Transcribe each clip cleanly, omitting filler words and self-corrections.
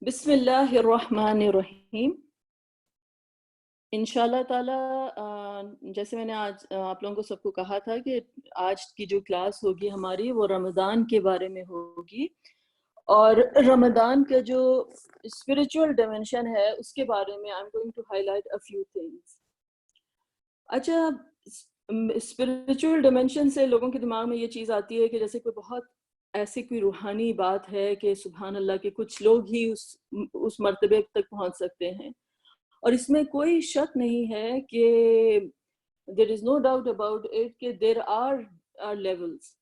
بسم اللہ الرحمن الرحیم. انشاءاللہ تعالی جیسے میں نے آج آپ لوگوں کو سب کو کہا تھا کہ آج کی جو کلاس ہوگی ہماری وہ رمضان کے بارے میں ہوگی، اور رمضان کا جو اسپریچول ڈائمینشن ہے اس کے بارے میں I am going to highlight a few things. اچھا، اسپریچول ڈائمینشن سے لوگوں کے دماغ میں یہ چیز آتی ہے کہ جیسے کوئی بہت ایسی کوئی روحانی بات ہے کہ سبحان اللہ کے کچھ لوگ ہی اس مرتبے تک پہنچ سکتے ہیں، اور اس میں کوئی شک نہیں ہے کہ there is no doubt about it کہ there are levels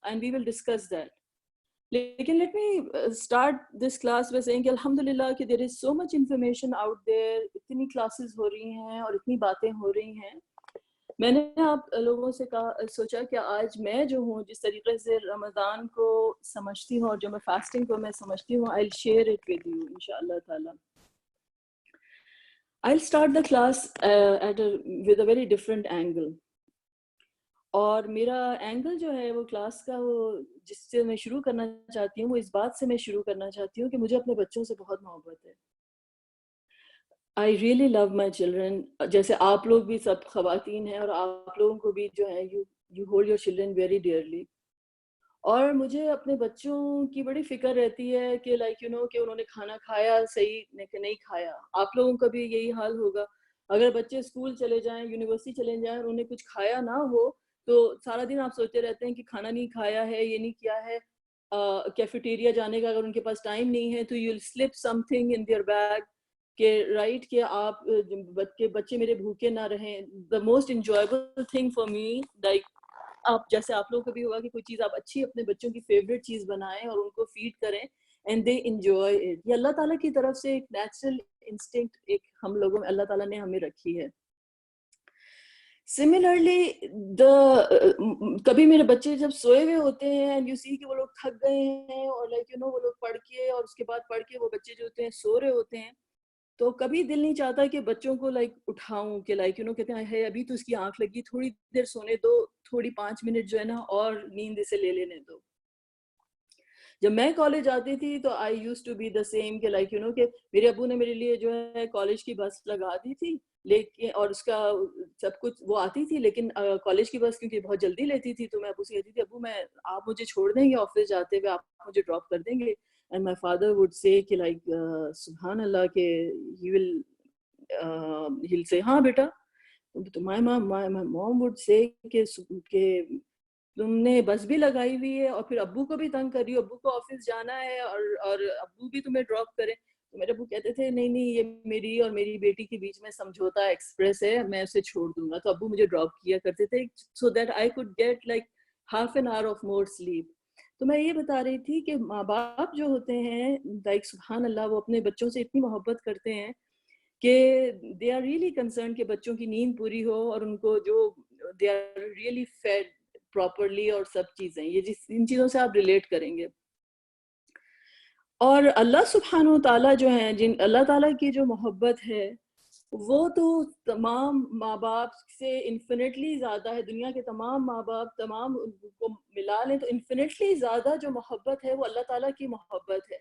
and we will discuss that. لیکن let me start this class by saying کہ الحمدللہ کہ there is so much information out there، اتنی کلاسز ہو رہی ہیں اور اتنی باتیں ہو رہی ہیں. میں نے آپ لوگوں سے سوچا کہ آج میں جو ہوں جس طریقے سے رمضان کو سمجھتی ہوں اور جو میں فاسٹنگ کو میں سمجھتی ہوں I'll share it with you انشاءاللہ تعالی. I'll start the class with a very different angle. اور میرا اینگل جو ہے وہ کلاس کا وہ جس سے میں شروع کرنا چاہتی ہوں وہ اس بات سے میں شروع کرنا چاہتی ہوں کہ مجھے اپنے بچوں سے بہت محبت ہے. I really love my children. جیسے آپ لوگ بھی سب خواتین ہیں اور آپ لوگوں کو بھی جو ہے you hold your children very dearly. اور مجھے اپنے بچوں کی بڑی فکر رہتی ہے کہ لائک یو نو کہ انہوں نے کھانا کھایا صحیح کہ نہیں کھایا. آپ لوگوں کا بھی یہی حال ہوگا. اگر بچے اسکول چلے جائیں، یونیورسٹی چلے جائیں اور انہیں کچھ کھایا نہ ہو تو سارا دن آپ سوچتے رہتے ہیں کہ کھانا نہیں کھایا ہے، یہ نہیں کیا ہے. کیفیٹیریا جانے کا اگر ان کے پاس ٹائم نہیں ہے تو you will slip something in their bag کہ رائٹ کہ آپ بچے میرے بھوکے نہ رہیں. The most enjoyable thing for me like آپ جیسے آپ لوگوں کو بھی ہوگا کہ کوئی چیز آپ اچھی اپنے بچوں کی فیوریٹ چیز بنائیں اور ان کو فیڈ کریں اینڈ دے انجوائے اٹ. یہ اللہ تعالیٰ کی طرف سے ایک نیچرل انسٹنکٹ ایک ہم لوگوں میں اللہ تعالیٰ نے ہمیں رکھی ہے. سملرلی کبھی میرے بچے جب سوئے ہوئے ہوتے ہیں اینڈ یو سی کہ وہ لوگ تھک گئے ہیں اور لائک یو نو وہ لوگ پڑھ کے اور اس کے بعد پڑھ کے وہ بچے جو ہوتے ہیں سو رہے ہوتے ہیں، تو کبھی دل نہیں چاہتا کہ بچوں کو لائک اٹھاؤں کہ لائک یو نو کہتے ہیں ہے ابھی تو اس کی آنکھ لگی، تھوڑی دیر سونے دو، تھوڑی 5 منٹ جو ہے نا اور نیند اسے لے لینے دو. جب میں کالج آتی تھی تو I used to be the same کہ لائک یو نو کہ میرے ابو نے میرے لیے جو ہے کالج کی بس لگا دی تھی، لیکن اور اس کا سب کچھ وہ آتی تھی، لیکن کالج کی بس کیونکہ بہت جلدی لیتی تھی تو میں ابو سے کہتی تھی ابو میں آپ مجھے چھوڑ دیں گے آفس جاتے ہوئے، آپ مجھے ڈراپ کر دیں گے. And my father would say کہ like سبحان اللہ کہ he'll say ہاں بیٹا. my mom would say کہ تم نے بس بھی لگائی ہوئی ہے اور پھر ابو کو بھی تنگ کر رہی ہو، ابو کو آفس جانا ہے اور ابو بھی تمہیں ڈراپ کرے. تو میرے ابو کہتے تھے نہیں نہیں یہ میری اور میری بیٹی کے بیچ میں سمجھوتا ایکسپریس ہے، میں اسے چھوڑ دوں گا. تو ابو مجھے ڈراپ کیا کرتے تھے so that I could get like half an hour of more sleep. تو میں یہ بتا رہی تھی کہ ماں باپ جو ہوتے ہیں لائک سبحان اللہ وہ اپنے بچوں سے اتنی محبت کرتے ہیں کہ دے آر ریئلی کنسرن کہ بچوں کی نیند پوری ہو اور ان کو جو they are really fed properly اور سب چیزیں یہ ان چیزوں سے آپ ریلیٹ کریں گے. اور اللہ سبحانہ و تعالیٰ جو ہیں اللہ تعالیٰ کی جو محبت ہے وہ تو تمام ماں باپ سے انفینٹلی زیادہ ہے. دنیا کے تمام ماں باپ تمام کو ملا لیں تو انفینٹلی زیادہ جو محبت ہے وہ اللہ تعالیٰ کی محبت ہے.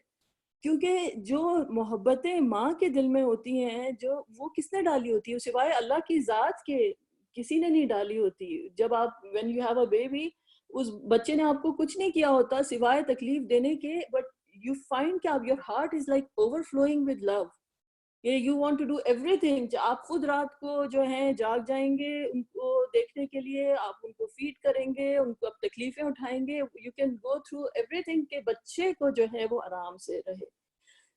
کیونکہ جو محبتیں ماں کے دل میں ہوتی ہیں جو وہ کس نے ڈالی ہوتی ہے سوائے اللہ کی ذات کے، کسی نے نہیں ڈالی ہوتی. جب آپ when you have a baby اس بچے نے آپ کو کچھ نہیں کیا ہوتا سوائے تکلیف دینے کے، بٹ you find کہ your heart is like overflowing with love. You want to do everything. آپ خود رات کو جو ہیں جاگ جائیں گے ان کو دیکھنے کے لیے، آپ ان کو فیڈ کریں گے، ان کو تکلیفیں اٹھائیں گے. You can go through everything کہ بچے کو جو ہے وہ آرام سے رہے.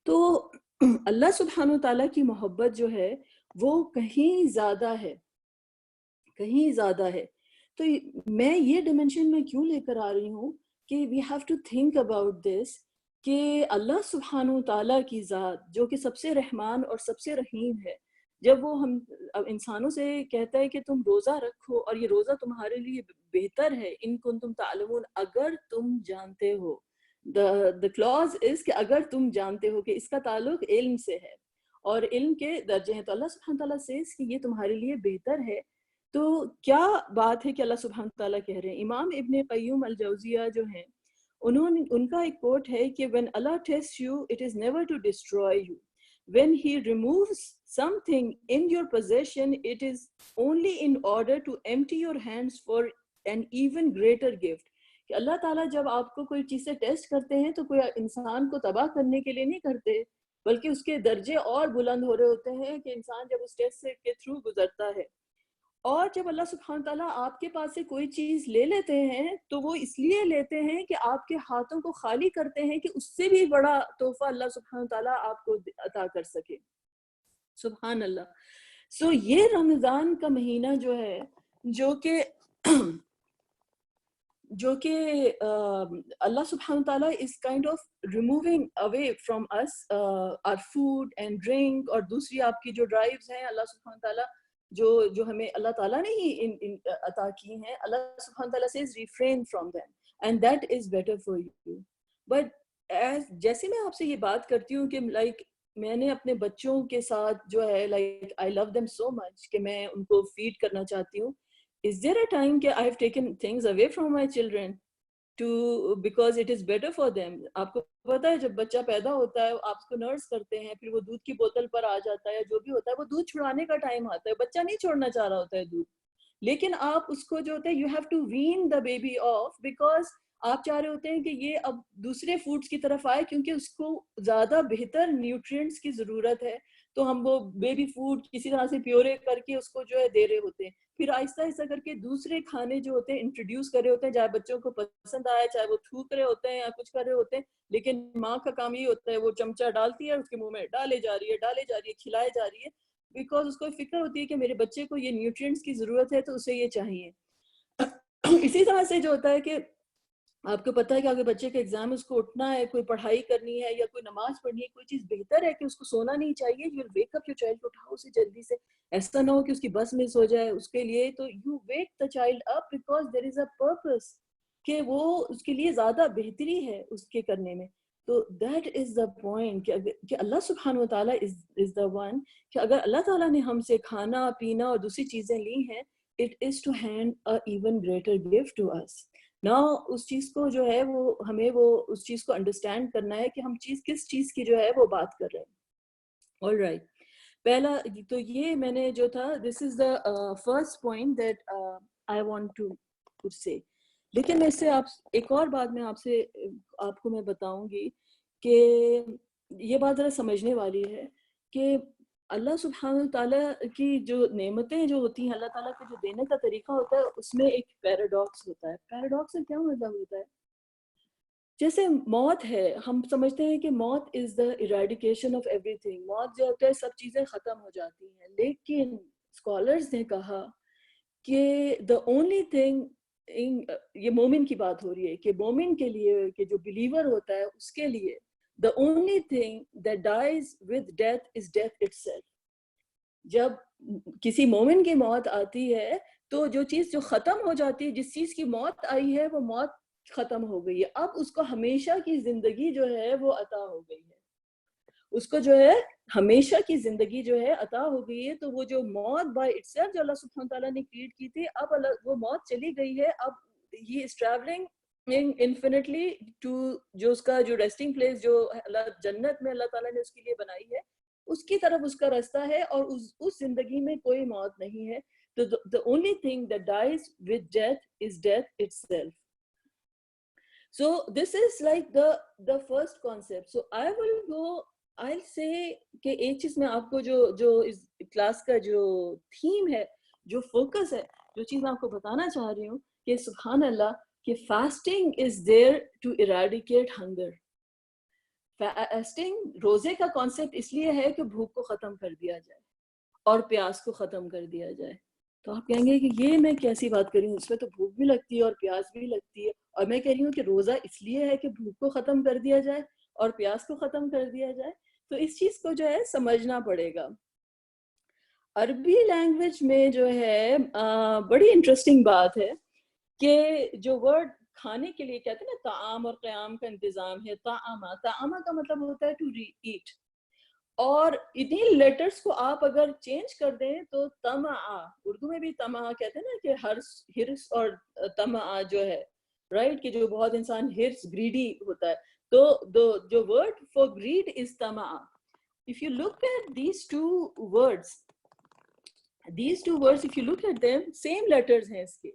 تو اللہ سبحانہ تعالیٰ کی محبت جو ہے وہ کہیں زیادہ ہے، کہیں زیادہ ہے. تو میں یہ ڈائمینشن میں کیوں لے کر آ رہی ہوں کہ we have to think about this کہ اللہ سبحانہ تعالیٰ کی ذات جو کہ سب سے رحمان اور سب سے رحیم ہے، جب وہ ہم انسانوں سے کہتا ہے کہ تم روزہ رکھو اور یہ روزہ تمہارے لیے بہتر ہے ان کنتم تعلمون، اگر تم جانتے ہو. the clause is کہ اگر تم جانتے ہو، کہ اس کا تعلق علم سے ہے اور علم کے درجے ہیں. تو اللہ سبحانہ تعالیٰ says کہ یہ تمہارے لیے بہتر ہے. تو کیا بات ہے کہ اللہ سبحانہ تعالیٰ کہہ رہے ہیں. امام ابن قیم الجوزیہ جو ہیں ان کا ایک کوٹ ہے کہ when Allah tests you, it is never to destroy you. When he removes something in your possession, it is only in order to empty your hands for an even greater gift. کہ اللہ تعالیٰ جب آپ کو کوئی چیز سے test کرتے ہیں تو کوئی انسان کو تباہ کرنے کے لیے نہیں کرتے، بلکہ اس کے درجے اور بلند ہو رہے ہوتے ہیں کہ انسان جب اس ٹیسٹ سے کے تھرو گزرتا ہے. اور جب اللہ سبحانہ تعالیٰ آپ کے پاس سے کوئی چیز لے لیتے ہیں تو وہ اس لیے لیتے ہیں کہ آپ کے ہاتھوں کو خالی کرتے ہیں کہ اس سے بھی بڑا تحفہ اللہ سبحانہ تعالیٰ آپ کو عطا کر سکے. سبحان اللہ. سو یہ رمضان کا مہینہ جو ہے جو کہ اللہ سبحانہ تعالیٰ is kind of removing away from us our food and drink, اور دوسری آپ کی جو ڈرائیوز ہیں اللہ سبحانہ تعالیٰ جو ہمیں اللہ تعالیٰ نے ہی عطا کی ہیں. اللہ سبحانہ تعالیٰ says refrain from them and that is better for you. But جیسے میں آپ سے یہ بات کرتی ہوں کہ like میں نے اپنے بچوں کے ساتھ جو ہے like I love them so much کہ میں ان کو فیڈ کرنا چاہتی ہوں. Is there a time کہ I have taken things away from my children because it is better for them? آپ کو پتا ہے جب بچہ پیدا ہوتا ہے آپ اس کو نرس کرتے ہیں، پھر وہ دودھ کی بوتل پر آ جاتا ہے، جو بھی ہوتا ہے وہ دودھ چھڑانے کا ٹائم آتا ہے، بچہ نہیں چھوڑنا چاہ رہا ہوتا ہے دودھ، لیکن آپ اس کو جو ہوتا ہے you have to wean the baby off because آپ چاہ رہے ہوتے ہیں کہ یہ اب دوسرے فوڈز کی طرف آئے کیونکہ اس کو زیادہ بہتر نیوٹرینٹس کی ضرورت ہے. تو ہم وہ بیبی فوڈ کسی طرح سے پیورے کر کے اس کو جو ہے دے رہے ہوتے ہیں، پھر آہستہ آہستہ کر کے دوسرے کھانے جو ہوتے ہیں انٹروڈیوس کر رہے ہوتے ہیں، چاہے بچوں کو پسند آئے، چاہے وہ تھوک رہے ہوتے ہیں یا کچھ کر رہے ہوتے ہیں، لیکن ماں کا کام یہ ہوتا ہے وہ چمچہ ڈالتی ہے اس کے منہ میں ڈالے جا رہی ہے کھلائے جا رہی ہے، بیکاز اس کو فکر ہوتی ہے کہ میرے بچے کو یہ نیوٹرینٹس کی ضرورت ہے تو اسے یہ چاہیے. اسی طرح سے جو ہوتا ہے کہ آپ کو پتہ ہے کہ اگر بچے کا ایگزام اس کو اٹھنا ہے، کوئی پڑھائی کرنی ہے یا کوئی نماز پڑھنی ہے، کوئی چیز بہتر ہے کہ اس کو سونا نہیں چاہیے. You wake up your child, اٹھاؤ اسے جلدی سے، ایسا نہ ہو کہ اس کی بس مس ہو جائے. اس کے لیے تو you wake the child up because there is a purpose کہ وہ اس کے لیے زیادہ بہتری ہے اس کے کرنے میں. تو دیٹ از دا پوائنٹ کہ اللہ سبحانہ و تعالیٰ از دا ون کہ اگر اللہ تعالیٰ نے ہم سے کھانا پینا اور دوسری چیزیں لی ہیں، it is to hand a even greater gift to us. نا اس چیز کو جو ہے وہ ہمیں وہ اس چیز کو انڈرسٹینڈ کرنا ہے کہ ہم کس چیز کی جو ہے وہ بات کر رہے ہیں. All right. پہلا تو یہ میں نے جو تھا this is the first point that I want to say. لیکن میں اس سے ایک اور بات میں آپ کو میں بتاؤں گی کہ یہ بات ذرا سمجھنے والی ہے کہ اللہ سبحانہ تعالیٰ کی جو نعمتیں جو ہوتی ہیں، اللہ تعالیٰ کے جو دینے کا طریقہ ہوتا ہے اس میں ایک پیراڈاکس ہوتا ہے. پیراڈاکس سے کیا مطلب ہوتا ہے؟ جیسے موت ہے، ہم سمجھتے ہیں کہ موت از دا ایریڈیکیشن آف ایوری تھنگ، موت جو ہوتا ہے سب چیزیں ختم ہو جاتی ہیں. لیکن اسکالرز نے کہا کہ دا اونلی تھنگ، یہ مومن کی بات ہو رہی ہے کہ مومن کے لیے کہ جو بلیور ہوتا ہے اس کے لیے the only thing that dies with death is death itself. جب کسی مومن کی موت آتی ہے تو جو چیز جو ختم ہو جاتی ہے، جس چیز کی موت آئی ہے وہ موت ختم ہو گئی ہے، اب اس کو ہمیشہ کی زندگی جو ہے وہ عطا ہو گئی ہے، اس کو جو ہے ہمیشہ کی زندگی جو ہے عطا ہو گئی ہے. تو وہ جو موت بائی اٹ سیلف جو اللہ سبحانہ تعالیٰ نے کریٹ کی تھی، اب وہ موت چلی گئی ہے، اب ہی از ٹریولنگ انفینٹلی ٹو جو اس کا جو ریسٹنگ پلیس جو اللہ جنت میں اللہ تعالیٰ نے اس کے لیے بنائی ہے اس کی طرف اس کا راستہ ہے، اور اس زندگی میں کوئی موت نہیں ہے. تو the only thing that dies with death is death itself. So this is like the first concept. So I'll say کہ ایک چیز میں آپ کو جو اس کلاس کا جو تھیم ہے، جو فوکس ہے، جو چیز میں آپ کو بتانا چاہ رہی ہوں کہ سبحان اللہ کہ fasting is there to eradicate hunger. Fasting روزے کا کانسیپٹ اس لیے ہے کہ بھوک کو ختم کر دیا جائے اور پیاس کو ختم کر دیا جائے. تو آپ کہیں گے کہ یہ میں کیسی بات کر رہی ہوں، اس میں تو بھوک بھی لگتی ہے اور پیاس بھی لگتی ہے، اور میں کہہ رہی ہوں کہ روزہ اس لیے ہے کہ بھوک کو ختم کر دیا جائے اور پیاس کو ختم کر دیا جائے. تو اس چیز کو جو ہے سمجھنا پڑے گا. عربی لینگویج میں جو ہے بڑی انٹرسٹنگ بات ہے کہ جو ورڈ کھانے کے لیے کہتے ہیں نا طعام اور قیام کا انتظام ہے، طعامہ کا مطلب ہوتا ہے ٹو ایٹ، اور انہیں لیٹرز کو آپ اگر چینج کر دیں تو طمع، اردو میں بھی طمع کہتے ہیں نا کہ ہرس اور طمع جو ہے رائٹ, کہ جو بہت انسان ہرس گریڈی ہوتا ہے. تو جو ورڈ فار گریڈ از طمع. if you look at these two words if you look at them, same letters ہیں اس کے,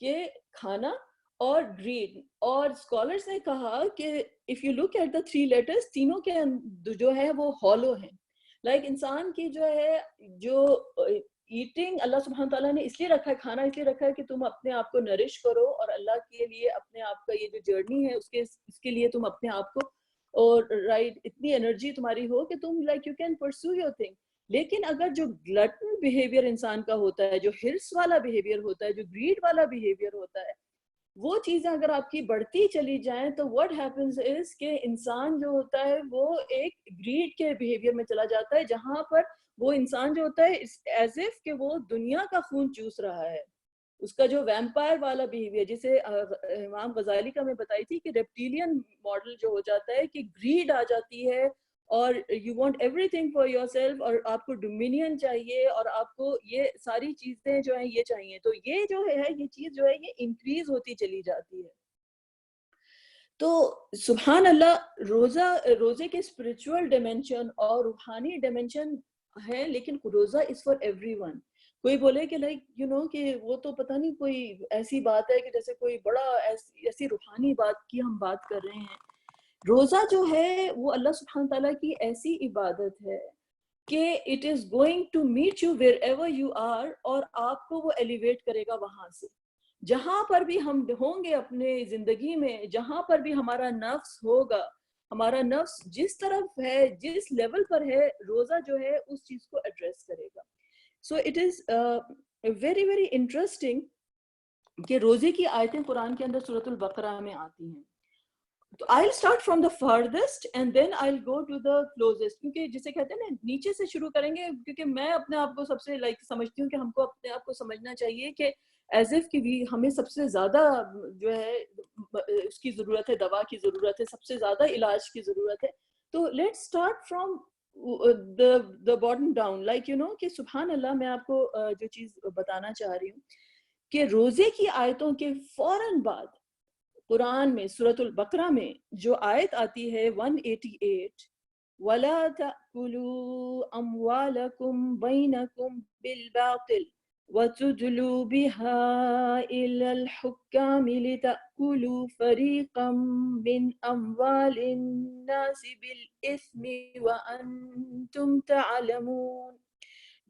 کہ کھانا اور greed. اور scholars نے کہا کہ if you look at the three letters, تینوں کے جو ہے وہ hollow ہیں. like انسان کی جو ہے جو ایٹنگ اللہ سبحانہ تعالیٰ نے اس لیے رکھا ہے, کھانا اس لیے رکھا ہے کہ تم اپنے آپ کو نرش کرو اور اللہ کے لیے اپنے آپ کا یہ جو جرنی ہے اس کے لیے تم اپنے آپ کو, اور رائٹ اتنی انرجی تمہاری ہو کہ تم like you can pursue your thing. لیکن اگر جو گلٹن بیہیویئر انسان کا ہوتا ہے, جو ہرس والا بیہیویئر ہوتا ہے, جو گریڈ والا بیہیویئر ہوتا ہے, وہ چیزیں اگر آپ کی بڑھتی چلی جائیں تو what happens is کہ انسان جو ہوتا ہے وہ ایک گریڈ کے بیہیویئر میں چلا جاتا ہے, جہاں پر وہ انسان جو ہوتا ہے ایز اف کہ وہ دنیا کا خون چوس رہا ہے. اس کا جو ویمپائر والا بیہیویئر, جسے امام غزالی کا میں بتائی تھی کہ ریپٹیلین ماڈل جو ہو جاتا ہے کہ گریڈ آ جاتی ہے اور you want every thing for your self, اور آپ کو ڈومینین چاہیے اور آپ کو یہ ساری چیزیں جو ہیں یہ چاہیے. تو یہ جو ہے یہ چیز جو ہے یہ انکریز ہوتی چلی جاتی ہے. تو سبحان اللہ, روزے کے اسپرچول ڈائمینشن اور روحانی ڈائمینشن ہے, لیکن روزہ از فار ایوری ون. کوئی بولے کہ لائک یو نو کہ وہ تو پتہ نہیں کوئی ایسی بات ہے کہ جیسے کوئی بڑا ایسی روحانی بات کی ہم بات کر رہے ہیں. روزہ جو ہے وہ اللہ سبحانہ تعالیٰ کی ایسی عبادت ہے کہ it is going to meet you wherever you are, اور آپ کو وہ ایلیویٹ کرے گا وہاں سے. جہاں پر بھی ہم ہوں گے اپنے زندگی میں, جہاں پر بھی ہمارا نفس ہوگا, ہمارا نفس جس طرف ہے, جس لیول پر ہے, روزہ جو ہے اس چیز کو ایڈریس کرے گا. So it is very very interesting کہ روزے کی آیتیں قرآن کے اندر سورۃ البقرہ میں آتی ہیں. تو I'll start from the farthest and then I'll go to the closest, کیونکہ جسے کہتے ہیں نا نیچے سے شروع کریں گے, کیونکہ میں اپنے آپ کو سب سے لائک سمجھتی ہوں کہ ہم کو اپنے آپ کو سمجھنا چاہیے کہ ایز اف کہ ہمیں سب سے زیادہ جو ہے اس کی ضرورت ہے, دوا کی ضرورت ہے, سب سے زیادہ علاج کی ضرورت ہے. تو let's start from the bottom down, like you know کہ سبحان اللہ, میں آپ کو جو چیز بتانا چاہ رہی ہوں کہ روزے کی آیتوں کے فوراً بعد قرآن میں سورۃ البقرہ میں جو آیت آتی ہے 188, وَلَا تَأْكُلُوا أَمْوَالَكُمْ بَيْنَكُمْ بِالْبَاطِلِ وَتُدْلُوا بِهَا إِلَى الْحُكَّامِ لِتَأْكُلُوا فَرِيقًا مِّنْ أَمْوَالِ النَّاسِ بِالْإِثْمِ وَأَنْتُمْ تَعْلَمُونَ.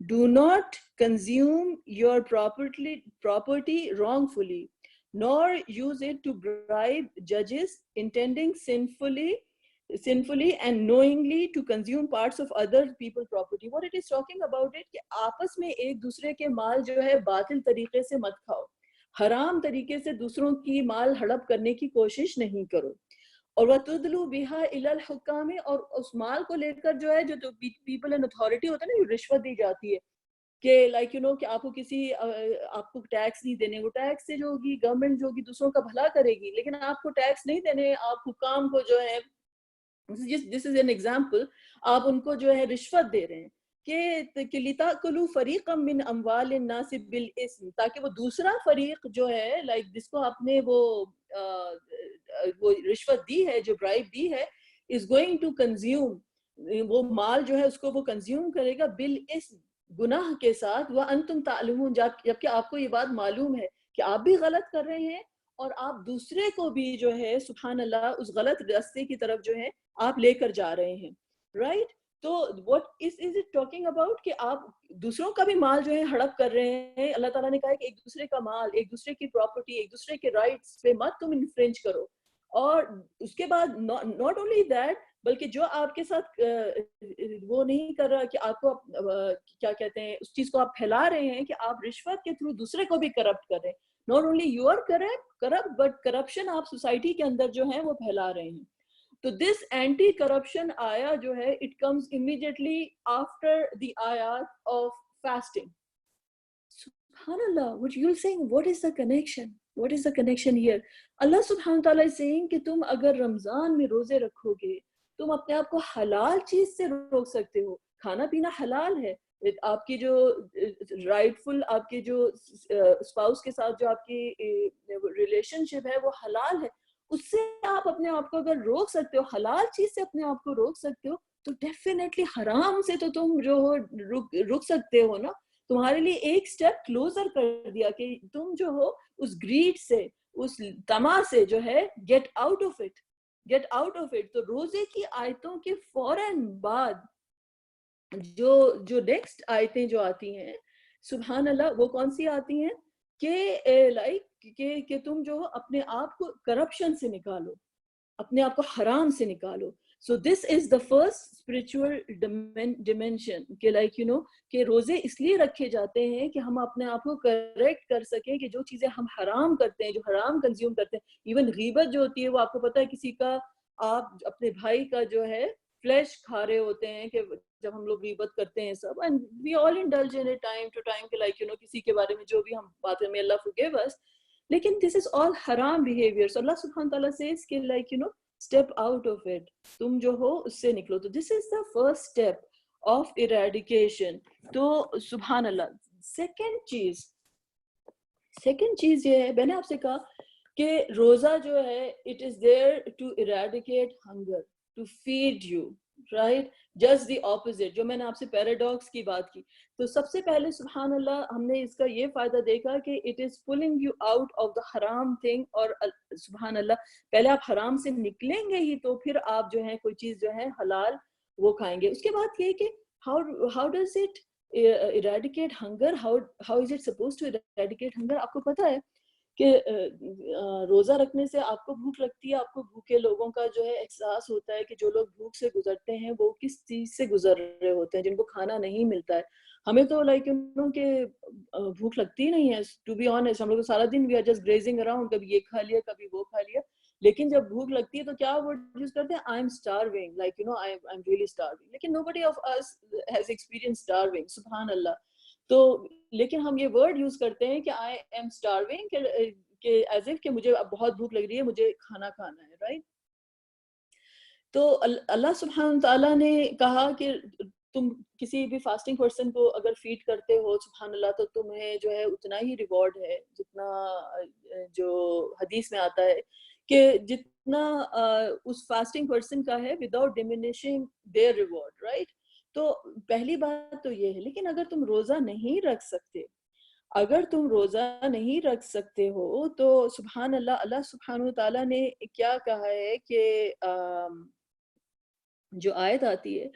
Do not consume your property wrongfully, nor use it to bribe judges, intending sinfully and knowingly to consume parts of other people's property. What it is talking about it کہ آپس میں ایک دوسرے کے مال جو ہے باطل طریقے سے مت کھاؤ, حرام طریقے سے دوسروں کی مال ہڑپ کرنے کی کوشش نہیں کرو. اور وَتُدْلُوا بِهَا إِلَى الْحُكَّامِ, اور اس مال کو لے کر جو ہے جو پیپل ان اتھارٹی ہوتا ہے نا, رشوت دی جاتی ہے کہ لائک یو نو کہ آپ کو کسی آپ کو ٹیکس نہیں دینے, وہ ٹیکس سے جو ہوگی گورنمنٹ جو ہوگی دوسروں کا بھلا کرے گی, لیکن آپ کو ٹیکس نہیں دینے, آپ حکام کو جو ہے دس از این ایگزامپل, آپ ان کو جو ہے رشوت دے رہے ہیں کہ لِتَأْكُلُوا فَرِيقًا مِّنْ أَمْوَالِ النَّاسِ بِالْإِثْمِ, تاکہ وہ دوسرا فریق جو ہے لائک جس کو آپ نے وہ رشوت دی ہے, جو برائب دی ہے, is going to consume, وہ مال جو ہے اس کو وہ کنزیوم کرے گا بالاسم, گناہ کے ساتھ, وَأَنْتُمْ تَعْلَمُونَ, جبکہ آپ کو یہ بات معلوم ہے کہ آپ بھی غلط کر رہے ہیں اور آپ دوسرے کو بھی جو ہے سبحان اللہ اس غلط راستے کی طرف جو ہے آپ لے کر جا رہے ہیں, رائٹ. تو what is it talking about کہ آپ دوسروں کا بھی مال جو ہے ہڑپ کر رہے ہیں. اللہ تعالیٰ نے کہا ہے کہ ایک دوسرے کا مال, ایک دوسرے کی پراپرٹی, ایک دوسرے کے رائٹس پہ مت تم انفرنج کرو. اور اس کے بعد not only that, بلکہ جو آپ کے ساتھ وہ نہیں کر رہا کہ آپ کو کیا کہتے ہیں اس چیز کو آپ پھیلا رہے ہیں کہ آپ رشوت کے تھرو دوسرے کو بھی کرپٹ کر رہے ہیں. not only you are corrupt but corruption آپ سوسائٹی کے اندر جو ہے وہ پھیلا رہے ہیں. تو دس اینٹی کرپشن آیا جو ہے it comes immediately after the آیات آف فاسٹنگ. سبحان اللہ, what you're saying, what is the connection? What is the connection here? اللہ سبحانہ تعالیٰ is saying کہ تم اگر رمضان میں روزے رکھو گے, تم اپنے آپ کو حلال چیز سے روک سکتے ہو. کھانا پینا حلال ہے, آپ کی جو رائٹفل آپ کی جو اسپاؤس کے ساتھ جو آپ کی ریلیشن شپ ہے وہ حلال ہے، اس سے آپ اپنے آپ کو اگر روک سکتے ہو، حلال چیز سے اپنے آپ کو روک سکتے ہو، تو ڈیفینیٹلی حرام سے تو تم جو ہو رک سکتے ہو نا. تمہارے لیے ایک سٹیپ کلوزر کر دیا کہ تم جو ہو اس گریڈ سے، اس طمع سے جو ہے get out of it, get out of it. تو روزے کی آیتوں کے فوراً بعد جو نیکسٹ آیتیں جو آتی ہیں سبحان اللہ، وہ کون سی آتی ہیں کہ لائک کہ تم جو اپنے آپ کو کرپشن سے نکالو، اپنے آپ کو حرام سے نکالو. سو دس is the first spiritual dimension کہ لائک یو نو کہ روزے اس لیے رکھے جاتے ہیں کہ ہم اپنے آپ کو کریکٹ کر سکیں کہ جو چیزیں ہم حرام کرتے ہیں، جو حرام کنزیوم کرتے ہیں. ایون غیبت جو ہوتی ہے وہ آپ کو پتہ ہے، کسی کا آپ اپنے بھائی کا جو ہے فلیش کھا رہے ہوتے ہیں کہ جب ہم لوگ غیبت کرتے ہیں سب، and we all indulge in time to time کہ لائک یو نو کسی کے بارے میں جو بھی ہم باتیں میں اللہ forgive us، لیکن دس از آل حرام بیہیویئر. سو اللہ سبحانہ تعالیٰ says کہ like you know step out of it, تم جو ہو اس سے نکلو. تو this is the first step of eradication. تو سبحان اللہ. سیکنڈ چیز یہ ہے، میں نے آپ سے کہا کہ روزہ جو ہے it is there to eradicate hunger, to feed you, right? Just the opposite, جو میں نے آپ سے پیراڈاکس کی بات کی. تو سب سے پہلے سبحان اللہ ہم نے اس کا یہ فائدہ دیکھا کہ it is pulling you out of the حرام تھنگ. اور سبحان اللہ پہلے آپ حرام سے نکلیں گے ہی تو پھر آپ جو ہے کوئی چیز جو ہے حلال وہ کھائیں گے. اس کے بعد یہ کہ how does it eradicate hunger, how is it supposed to eradicate hunger. آپ کو پتہ ہے کہ روزہ رکھنے سے آپ کو بھوک لگتی ہے. آپ کو بھوکے لوگوں کا جو ہے احساس ہوتا ہے کہ جو لوگ بھوک سے گزرتے ہیں وہ کس چیز سے گزر رہے ہوتے ہیں، جن کو کھانا نہیں ملتا ہے. ہمیں تو لائک یو نو کہ بھوک لگتی نہیں ہے ٹو بی آنیسٹ. ہم لوگ سارا دن we are just grazing around, کبھی یہ کھا لیا کبھی وہ کھا لیا. لیکن جب بھوک لگتی ہے تو کیا ورڈ یوز کرتے ہیں؟ I am starving, like you know I am really starving. لیکن nobody of us has experience starving, سبحان اللہ. تو لیکن ہم یہ ورڈ یوز کرتے ہیں کہ آئی ایم اسٹارونگ، کہ ایز اف کہ مجھے بہت بھوک لگ رہی ہے، مجھے کھانا کھانا ہے، رائٹ؟ تو اللہ سبحانہ تعالیٰ نے کہا کہ تم کسی بھی فاسٹنگ پرسن کو اگر فیڈ کرتے ہو سبحان اللہ تو تمہیں جو ہے اتنا ہی ریوارڈ ہے جتنا جو حدیث میں آتا ہے کہ جتنا اس فاسٹنگ پرسن کا ہے without diminishing their reward, right? تو پہلی بات تو یہ ہے. لیکن اگر تم روزہ نہیں رکھ سکتے، اگر تم روزہ نہیں رکھ سکتے ہو تو سبحان اللہ اللہ سبحانہ تعالیٰ نے کیا کہا ہے کہ جو آیت آتی ہے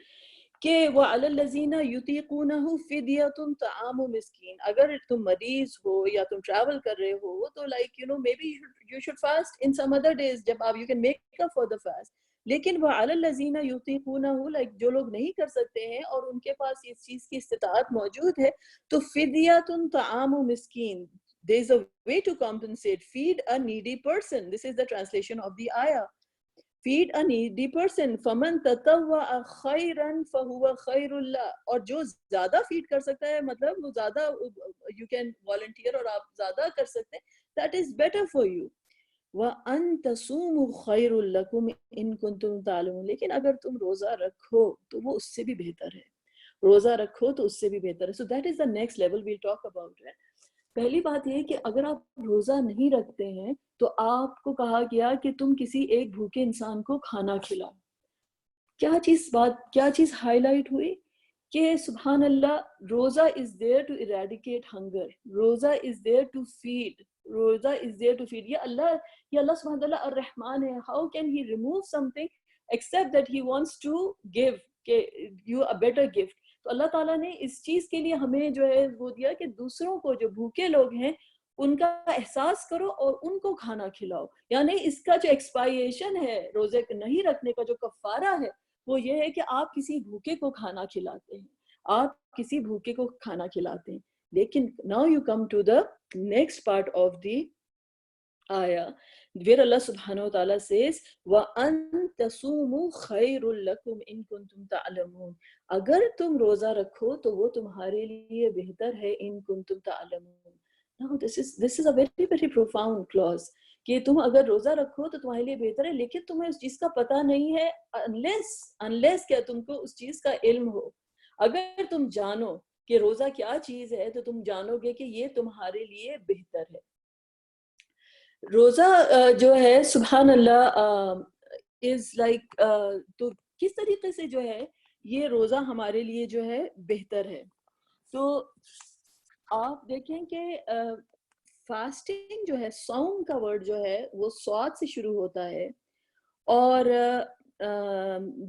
کہ وَعَلَى الَّذِينَ يُطِيقُونَهُ فِدْيَةٌ طَعَامُ مِسْكِين. اگر تم مریض ہو یا تم ٹریول کر رہے ہو تو like you know maybe you should fast in some other days جب آپ you can make up for the fast. لیکن وَعَلَى الَّذِينَ يُطِيقُونَهُ لائک جو لوگ نہیں کر سکتے ہیں اور ان کے پاس اس چیز کی استطاعت موجود ہے تو فِدْيَةٌ طَعَامُ مِسْكِين. There is a way to compensate. Feed a needy person. This is the translation of the ayah. Feed a needy person. فَمَن تَطَوَّعَ خَيْرًا فَهُوَ خَيْرٌ لَهُ. اور جو زیادہ فیڈ کر سکتا ہے مطلب وہ زیادہ you can volunteer اور آپ زیادہ کر سکتے ہیں, that is better for you. وَأَن تَصُومُوا خَيْرٌ لَكُمْ إِن كُنتُمْ تَعْلَمُونَ. لیکن اگر تم روزہ رکھو تو وہ اس سے بھی بہتر ہے. روزہ رکھو تو اس سے بھی بہتر ہے. So that is the next level we'll talk about it. پہلی بات یہ کہ اگر آپ روزہ نہیں رکھتے ہیں تو آپ کو کہا گیا کہ تم کسی ایک بھوکے انسان کو کھانا کھلاؤ. کیا چیز ہائی لائٹ ہوئی کہ سبحان اللہ روزہ is there to eradicate hunger. روزہ از دیئر ٹو فیڈ. روزہ از دیئر ٹو فیڈ. یہ اللہ سبحانہ تعالیٰ الرحمن ہے. How can he remove something except that he wants to give کہ یو اے بیٹر گفٹ. تو اللہ تعالیٰ نے اس چیز کے لیے ہمیں جو ہے وہ دیا کہ دوسروں کو جو بھوکے لوگ ہیں ان کا احساس کرو اور ان کو کھانا کھلاؤ. یعنی اس کا جو ایکسپائریشن ہے روزے نہیں رکھنے کا جو کفارہ ہے وہ یہ ہے کہ آپ کسی بھوکے کو کھانا کھلاتے ہیں, آپ کسی بھوکے کو کھانا کھلاتے ہیں. لیکن now you come to the next part of the ayah where Allah subhanahu wa ta'ala says وَأَن تَصُومُوا خَيْرٌ لَكُمْ إِن كُنتُمْ تَعْلَمُونَ. اگر تم روزہ رکھو تو وہ تمہارے لیے بہتر ہے ان کنتم تعلمون. Now this is a very very profound clause کہ تم اگر روزہ رکھو تو تمہارے لیے بہتر ہے لیکن تمہیں اس چیز کا پتہ نہیں ہے unless کیا تم کو اس چیز کا علم ہو. اگر تم جانو کہ روزہ کیا چیز ہے تو تم جانو گے کہ یہ تمہارے لیے بہتر ہے. روزہ جو ہے سبحان اللہ از لائک تو کس طریقے سے جو ہے یہ روزہ ہمارے لیے جو ہے بہتر ہے. تو آپ دیکھیں کہ فاسٹنگ جو ہے، صوم کا ورڈ جو ہے وہ صاد سے شروع ہوتا ہے، اور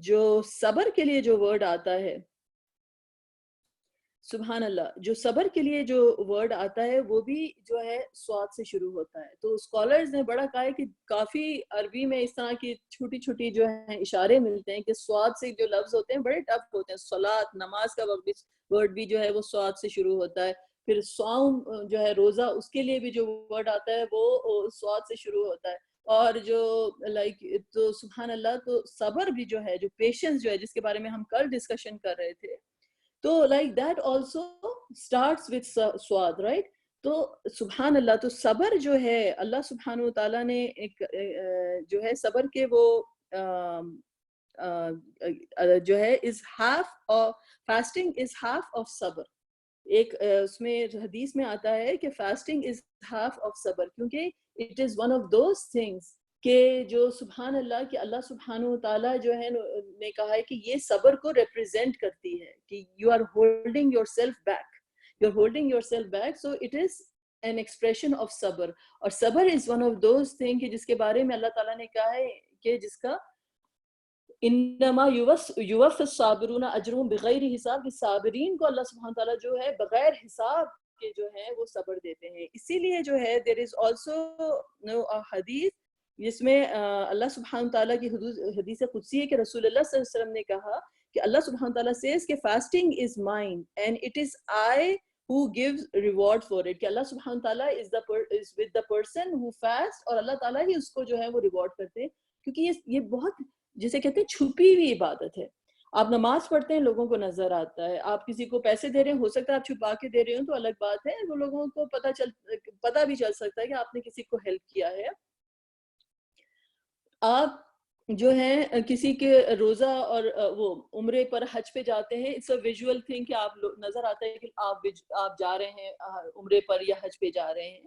جو صبر کے لیے جو ورڈ آتا ہے، سبحان اللہ، جو صبر کے لیے جو ورڈ آتا ہے وہ بھی جو ہے صاد سے شروع ہوتا ہے. تو اسکالرز نے بڑا کہا ہے کہ کافی عربی میں اس طرح کی چھوٹی چھوٹی جو ہیں اشارے ملتے ہیں کہ صاد سے جو لفظ ہوتے ہیں بڑے ٹف ہوتے ہیں. صلاۃ، نماز کا ورڈ بھی جو ہے وہ صاد سے شروع ہوتا ہے. پھر صوم جو ہے روزہ، اس کے لیے بھی جو ورڈ آتا ہے وہ صاد سے شروع ہوتا ہے. اور جو لائک تو سبحان اللہ، تو صبر بھی جو ہے، جو پیشنس جو ہے، جس کے بارے میں ہم کل ڈسکشن کر رہے تھے، تو like that also starts with سواد، رائٹ. تو سبحان اللہ، تو صبر جو ہے اللہ سبحانہ و تعالیٰ نے ایک جو ہے صبر کے وہ جو ہے is half of fasting, is half of صبر. ایک اس میں حدیث میں آتا ہے کہ فاسٹنگ از ہاف آف صبر، کیونکہ it is one of those things کہ جو سبحان اللہ، کہ اللہ سبحانہ و تعالیٰ جو ہے نے کہا ہے کہ یہ صبر کو ریپریزینٹ کرتی ہے، کہ you are holding yourself back, you are holding yourself back, so it is an expression of صبر. اور صبر is one of those thing جس کے بارے میں اللہ تعالیٰ نے کہا ہے کہ جس کا انما یوفی الصابرون اجرهم بغیر حساب، کہ صابرین کو اللہ سبحانہ تعالیٰ جو ہے بغیر حساب کے جو ہے وہ صبر دیتے ہیں. اسی لیے جو ہے there is also a حدیث جس میں اللہ سبحانہ تعالیٰ کی حدیث قدسی ہے کہ رسول اللہ صلی اللہ علیہ وسلم نے کہا کہ اللہ سبحانہ تعالیٰ says کہ fasting is mine and it is I who gives reward for it، کہ اللہ سبحانہ تعالیٰ is with the person who fast، اور اللہ تعالیٰ ہی اس کو جو ہے وہ ریوارڈ کرتے ہیں. کیونکہ یہ بہت جسے کہتے ہیں چھپی ہوئی عبادت ہے. آپ نماز پڑھتے ہیں، لوگوں کو نظر آتا ہے. آپ کسی کو پیسے دے رہے ہیں، ہو سکتا ہے آپ چھپا کے دے رہے ہوں تو الگ بات ہے، وہ لوگوں کو پتہ بھی چل سکتا ہے کہ آپ نے کسی کو ہیلپ کیا ہے. آپ جو ہیں کسی کے روزہ اور وہ عمرے پر حج پہ جاتے ہیں، اٹس اے ویژول تھنگ کہ آپ نظر آتا ہے کہ آپ جا رہے ہیں عمرے پر یا حج پہ جا رہے ہیں.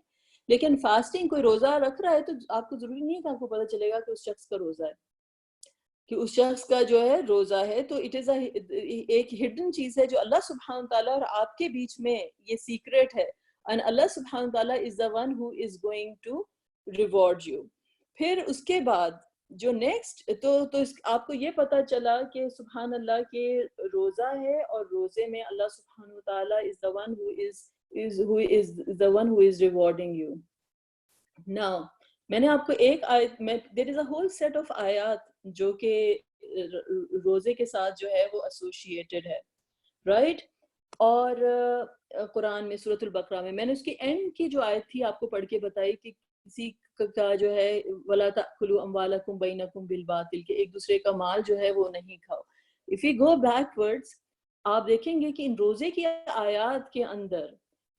لیکن فاسٹنگ، کوئی روزہ رکھ رہا ہے تو آپ کو ضروری نہیں ہے کہ آپ کو پتہ چلے گا کہ اس شخص کا روزہ ہے، کہ اس شخص کا جو ہے روزہ ہے. تو اٹ از ایک ہڈن چیز ہے جو اللہ سبحانہ تعالیٰ اور آپ کے بیچ میں یہ سیکریٹ ہے، and اللہ سبحانہ تعالیٰ is the one who is going to reward you. پھر اس کے بعد جو نیکسٹ تو آپ کو یہ پتہ چلا کہ سبحان اللہ کہ روزہ ہے، اور روزے میں اللہ سبحانہ تعالیٰ is the one who is rewarding you. Now میں نے آپ کو ایک آیت میں there is a whole set of آیات جو کہ روزے کے ساتھ جو ہے وہ ایسوشیٹڈ ہے، رائٹ. اور قرآن میں سورۃ البقرہ میں نے اس کی اینڈ کی جو آیت تھی آپ کو پڑھ کے بتائی کہ کسی کا جو ہے وَلَا تَأْكُلُوا أَمْوَالَكُمْ بَيْنَكُمْ بِالْبَاطِلِ، کہ ایک دوسرے کا مال جو ہے وہ نہیں کھاؤ. if you go backwards آپ دیکھیں گے کہ ان روزے کی آیات کے اندر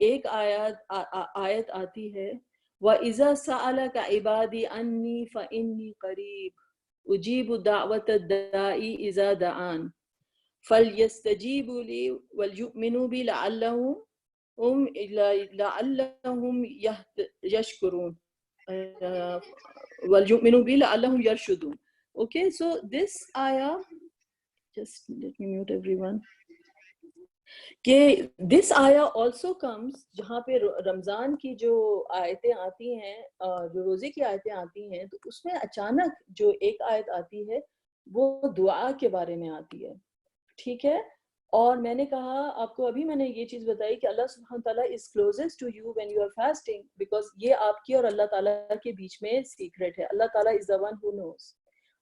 ایک آیت آتی ہے وَإِذَا سَأَلَكَ عِبَادِي عَنِّي فَإِنِّي قَرِيبٌ أُجِيبُ دَعْوَةَ الدَّاعِ إِذَا دَعَانِ فَلْيَسْتَجِيبُوا لِي وَلْيُؤْمِنُوا بِي لَعَلَّهُمْ يَشْكُرُونَ وَلْيُؤْمِنُوا بِي لَعَلَّهُمْ يَرْشُدُونَ. Okay, so this ayah, just let me mute everyone, کہ this ayah also comes جہاں پہ رمضان کی جو آیتیں آتی ہیں، جو روزے کی آیتیں آتی ہیں، تو اس میں اچانک جو ایک آیت آتی ہے وہ دعا کے بارے میں آتی ہے، ٹھیک ہے. اور میں نے کہا آپ کو، ابھی میں نے یہ چیز بتائی کہ اللہ سبحانہ تعالیٰ is closest to you when you are fasting because یہ آپ کی اور اللہ تعالیٰ کے بیچ میں سیکرٹ ہے. اللہ تعالیٰ is the one who knows،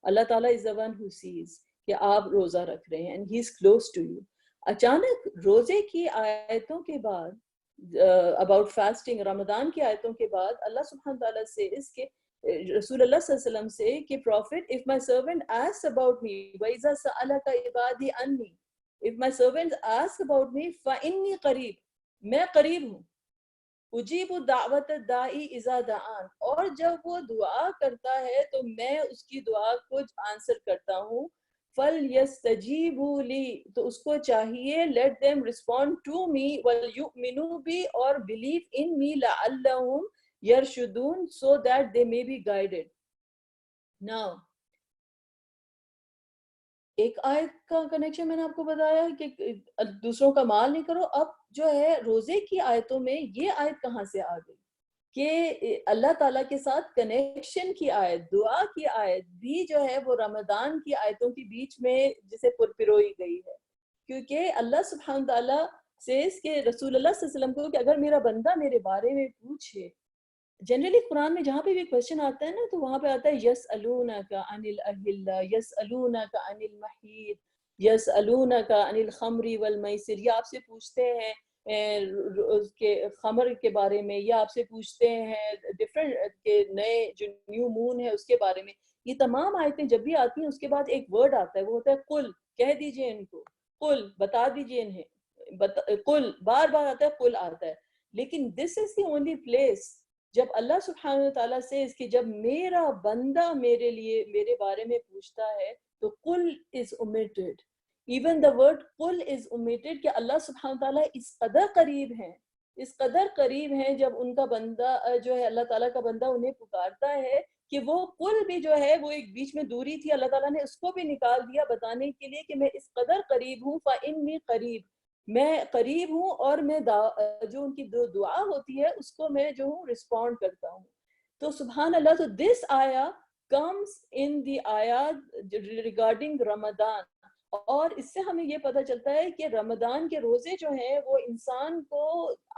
اللہ تعالیٰ is the one who sees کہ آپ روزہ رکھ رہے ہیں and he is close to you. اچانک روزے کی آیتوں کے بعد about fasting، رمضان کی آیتوں کے بعد اللہ سبحانہ تعالیٰ سے اس کے رسول اللہ صلی اللہ علیہ وسلم سے کہ Prophet, if my servant asks about me وَإِذَا سَأَلَكَ عِبَادِي عَنِّي، if my servants ask about me فَإِنِّي قَرِيب، میں قریب ہوں، اجیب دعوت الداعی اذا دعان، اور جب وہ دعا کرتا ہے تو میں اس کی دعا کو آنسر کرتا ہوں. فَلْيَسْتَجِيبُوا لِي, تو اس کو چاہیے let them respond to me وَلْيُؤْمِنُوا بِي, اور believe in me لَعَلَّهُمْ يَرْشُدُونَ, so that they may be guided. Now ایک آیت کا کنیکشن میں نے آپ کو بتایا کہ دوسروں کا مال نہیں کرو. اب جو ہے روزے کی آیتوں میں یہ آیت کہاں سے آ گئی کہ اللہ تعالیٰ کے ساتھ کنیکشن کی آیت, دعا کی آیت بھی جو ہے وہ رمضان کی آیتوں کے بیچ میں جسے پروئی گئی ہے, کیونکہ اللہ سبحانہ تعالیٰ سے اس کے رسول اللہ صلی اللہ علیہ وسلم کو کہ اگر میرا بندہ میرے بارے میں پوچھے, جنرلی قرآن میں جہاں پہ بھی کوشچن آتا ہے نا تو وہاں پہ آتا ہے یسألونک عن الاہلہ, یسألونک عن المحیط, یسألونک عن الخمر والمیسر, یہ آپ سے پوچھتے ہیں اس کے خمر کے بارے میں, یا آپ سے پوچھتے ہیں ڈفرنٹ کے نئے جو نیو مون ہے اس کے بارے میں. یہ تمام آیتیں جب بھی آتی ہیں اس کے بعد ایک ورڈ آتا ہے, وہ ہوتا ہے قل, کہہ دیجئے ان کو, قل بتا دیجئے انہیں, قل بار بار آتا ہے, قل آتا ہے. لیکن this is the only place جب اللہ سبحانہ تعالیٰ سے اس کی جب میرا بندہ میرے لیے میرے بارے میں پوچھتا ہے تو قل is omitted. Even the word قل is omitted کہ اللہ سبحانہ تعالیٰ اس قدر قریب ہیں, اس قدر قریب ہیں جب ان کا بندہ جو ہے اللہ تعالیٰ کا بندہ انہیں پکارتا ہے کہ وہ قل بھی جو ہے وہ ایک بیچ میں دوری تھی, اللہ تعالیٰ نے اس کو بھی نکال دیا بتانے کے لیے کہ میں اس قدر قریب ہوں, فَإِنِّي قریب, میں قریب ہوں, اور میں جو ان کی دعا ہوتی ہے اس کو میں جو ہوں رسپونڈ کرتا ہوں. تو سبحان اللہ, تو دس آیا comes in the آیات regarding رمضان, اور اس سے ہمیں یہ پتہ چلتا ہے کہ رمضان کے روزے جو ہیں وہ انسان کو,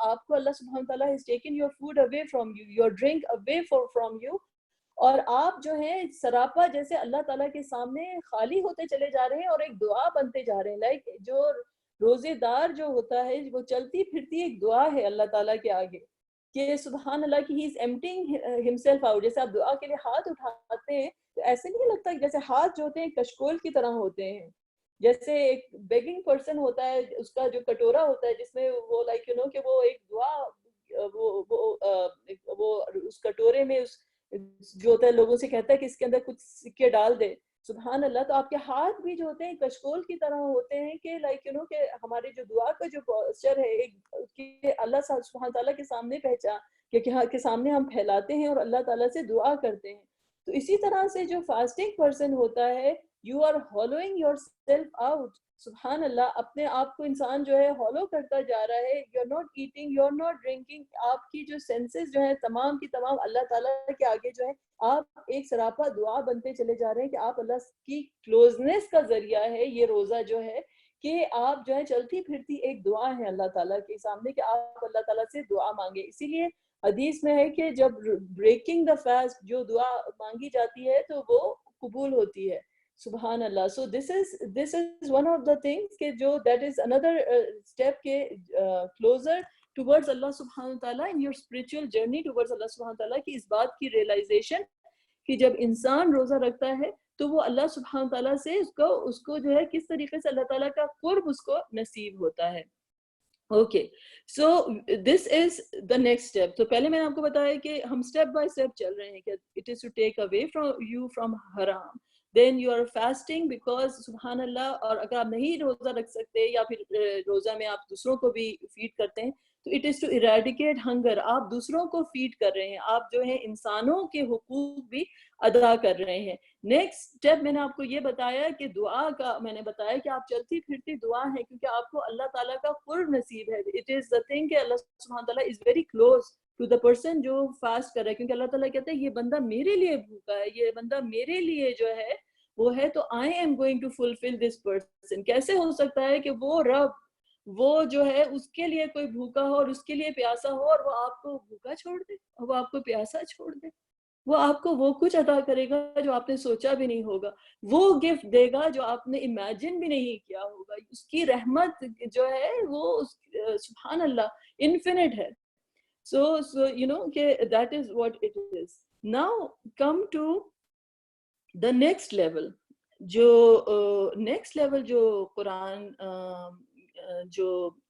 آپ کو اللہ سبحانہ تعالیٰ has taken your food away from you, your drink away from you, اور آپ جو ہیں سراپا جیسے اللہ تعالیٰ کے سامنے خالی ہوتے چلے جا رہے ہیں اور ایک دعا بنتے جا رہے ہیں. لائک جو روزے دار جو ہوتا ہے وہ چلتی پھرتی ایک دعا ہے اللہ تعالیٰ کے آگے کہ سبحان اللہ کی ہی از ایمپٹنگ ہمسیلف آؤٹ. جیسے آپ دعا کے لیے ہاتھ اٹھاتے ہیں تو ایسے نہیں لگتا کہ جیسے ہاتھ جو ہوتے ہیں کشکول کی طرح ہوتے ہیں, جیسے ایک بیگنگ پرسن ہوتا ہے, اس کا جو کٹورا ہوتا ہے جس میں وہ لائک یو نو کہ وہ ایک دعا وہ اس کٹورے میں جو ہوتا ہے لوگوں سے کہتا ہے کہ اس کے اندر کچھ سکے ڈال دے. سبحان اللہ, تو آپ کے ہاتھ بھی جو ہوتے ہیں کشکول کی طرح ہوتے ہیں کہ لائک یو نو کہ ہمارے جو دعا کا جو پوسچر ہے کہ اللہ سبحانہ تعالیٰ کے سامنے کے سامنے ہم پھیلاتے ہیں اور اللہ تعالیٰ سے دعا کرتے ہیں. تو اسی طرح سے جو فاسٹنگ پرسن ہوتا ہے, you are hollowing yourself out. سبحان اللہ, اپنے آپ کو انسان جو ہے ہالو کرتا جا رہا ہے. You are not eating, you are not drinking, آپ کی جو سینسز جو ہیں تمام کی تمام اللہ تعالیٰ کے آگے جو ہے آپ ایک سراپا دعا بنتے چلے جا رہے ہیں کہ آپ اللہ کی کلوزنس کا ذریعہ ہے یہ روزہ جو ہے, کہ آپ جو ہے چلتی پھرتی ایک دعا ہے اللہ تعالیٰ کے سامنے کہ آپ اللہ تعالیٰ سے دعا مانگے. اسی لیے حدیث میں ہے کہ جب بریکنگ دا فاسٹ جو دعا مانگی جاتی ہے تو وہ قبول ہوتی ہے. سبحان اللہ. سو this is one of the things کہ جو that is another step کے closer towards اللہ سبحانہ تعالیٰ in your spiritual journey towards اللہ سبحانہ تعالیٰ کی اس بات کی realization کہ جب انسان روزہ رکھتا ہے تو وہ اللہ سبحانہ تعالیٰ سے اس کو جو ہے کس طریقے سے اللہ تعالیٰ کا قرب اس کو نصیب ہوتا ہے. Okay, so this is the next step. تو پہلے میں نے آپ کو بتایا کہ ہم اسٹیپ بائی اسٹیپ چل رہے ہیں کہ it is to take away from حرام, then you are fasting because سبحان اللہ. اور اگر آپ نہیں روزہ رکھ سکتے یا پھر روزہ میں آپ دوسروں کو بھی فیڈ کرتے ہیں تو it is to eradicate hunger. آپ دوسروں کو فیڈ کر رہے ہیں, آپ جو ہیں انسانوں کے حقوق بھی ادا کر رہے ہیں. نیکسٹ اسٹیپ میں نے آپ کو یہ بتایا کہ دعا کا, میں نے بتایا کہ آپ چلتی پھرتی دعا ہے کیونکہ آپ کو اللہ تعالیٰ کا قرب نصیب ہے. it is the thing کہ اللہ سبحانہ تعالیٰ is very close to the person جو فاسٹ کر رہا ہے, کیونکہ اللہ تعالیٰ کہتے ہیں یہ بندہ میرے لیے بھوکا ہے, یہ بندہ میرے لیے جو ہے وہ ہے, تو I am going to fulfill this person. کیسے ہو سکتا ہے کہ وہ رب وہ جو ہے اس کے لیے کوئی بھوکا ہو اور اس کے لیے پیاسا ہو اور وہ آپ کو بھوکا چھوڑ دے اور وہ آپ کو پیاسا چھوڑ دے؟ وہ آپ کو وہ کچھ عطا کرے گا جو آپ نے سوچا بھی نہیں ہوگا, وہ گفٹ دے گا جو آپ نے امیجن بھی نہیں کیا ہوگا. اس کی رحمت جو ہے وہ سبحان اللہ انفینٹ ہے. so you know کہ that is what it is. Now come to the next level. جو نیکسٹ لیول جو قرآن جو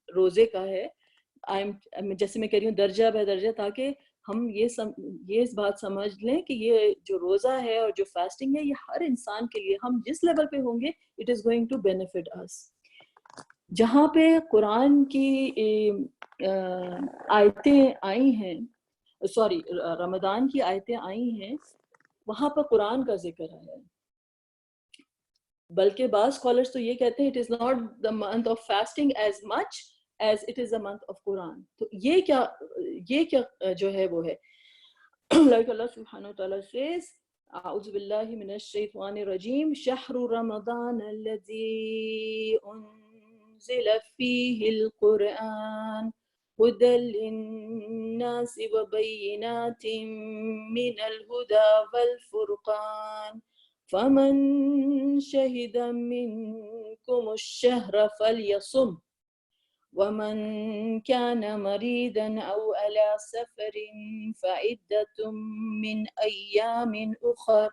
روزے کا ہے, جیسے میں کہہ رہی ہوں درجہ بہ درجہ, تاکہ ہم یہ اس بات سمجھ لیں کہ یہ جو روزہ ہے اور جو فاسٹنگ ہے یہ ہر انسان کے لیے، ہم جس لیول پہ ہوں گے it is going to benefit us. جہاں پہ قرآن کی آیتیں آئی ہیں، سوری رمضان کی آیتیں آئی ہیں، وہاں پر قرآن کا ذکر آیا ہے. بلکہ بعض اسکالرس تو یہ کہتے ہیں it is not the month of fasting as much as it is the month of Quran. تو یہ کیا جو ہے وہ ہے like Allah subhanahu wa ta'ala says أعوذ بالله من الشيطان الرجيم شهر رمضان الذي أنزل فيه القرآن هدى للناس وبينات من الهدى والفرقان فمن شهد منكم الشهر فليصم ومن كان مريضا أو على سفر فعدة من أيام أخر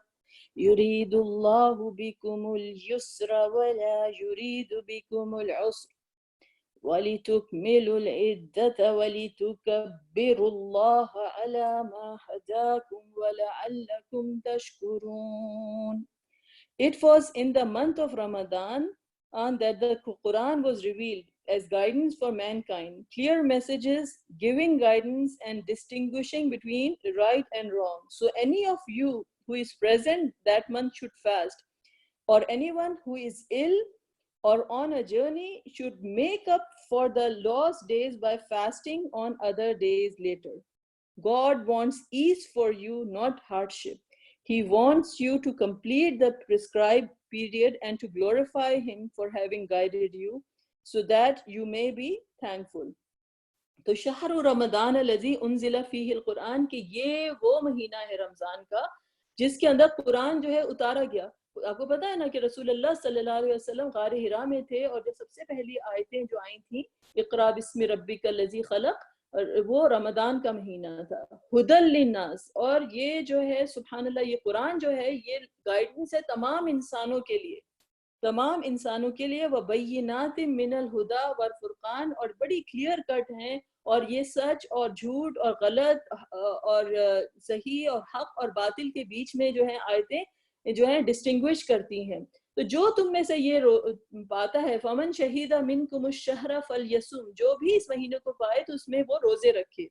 يريد الله بكم اليسر ولا يريد بكم العسر وَلِتُكْمِلُوا الْعِدَّةَ وَلِتُكَبِّرُوا اللَّهَ عَلَى مَا هَدَاكُمْ وَلَعَلَّكُمْ تَشْكُرُونَ. It was in the month of Ramadan that the Quran was revealed as guidance for mankind, clear messages, giving guidance and distinguishing between right and wrong. So any of you who is present that month should fast, or anyone who is ill or on a journey should make up for the lost days by fasting on other days later. God wants ease for you, not hardship. He wants you to complete the prescribed period and to glorify Him for having guided you so that you may be thankful. تو شہر رمضان الذی انزل فیہ القرآن کہ یہ وہ مہینہ ہے رمضان کا جس کے اندر قرآن جو ہے اتارا گیا. آپ کو پتا ہے نا کہ رسول اللہ صلی اللہ علیہ وسلم غار حرا میں تھے اور جو سب سے پہلی آیتیں جو آئی تھیں اقرا بسم ربک الذی خلق، وہ رمضان کا مہینہ تھا. ہدی للناس، اور یہ جو ہے سبحان اللہ یہ قرآن جو ہے یہ گائیڈنس ہے تمام انسانوں کے لیے، تمام انسانوں کے لیے. وبینات من الہدی والفرقان، اور بڑی کلیئر کٹ ہیں اور یہ سچ اور جھوٹ اور غلط اور صحیح اور حق اور باطل کے بیچ میں جو ہے آیتیں جو ہیں ڈسٹنگوش کرتی ہیں. تو جو تم میں سے یہ پاتا ہے فمن شہید منکم الشہر فلیصم، جو بھی اس مہینے کو پائے تو اس میں وہ روزے رکھے.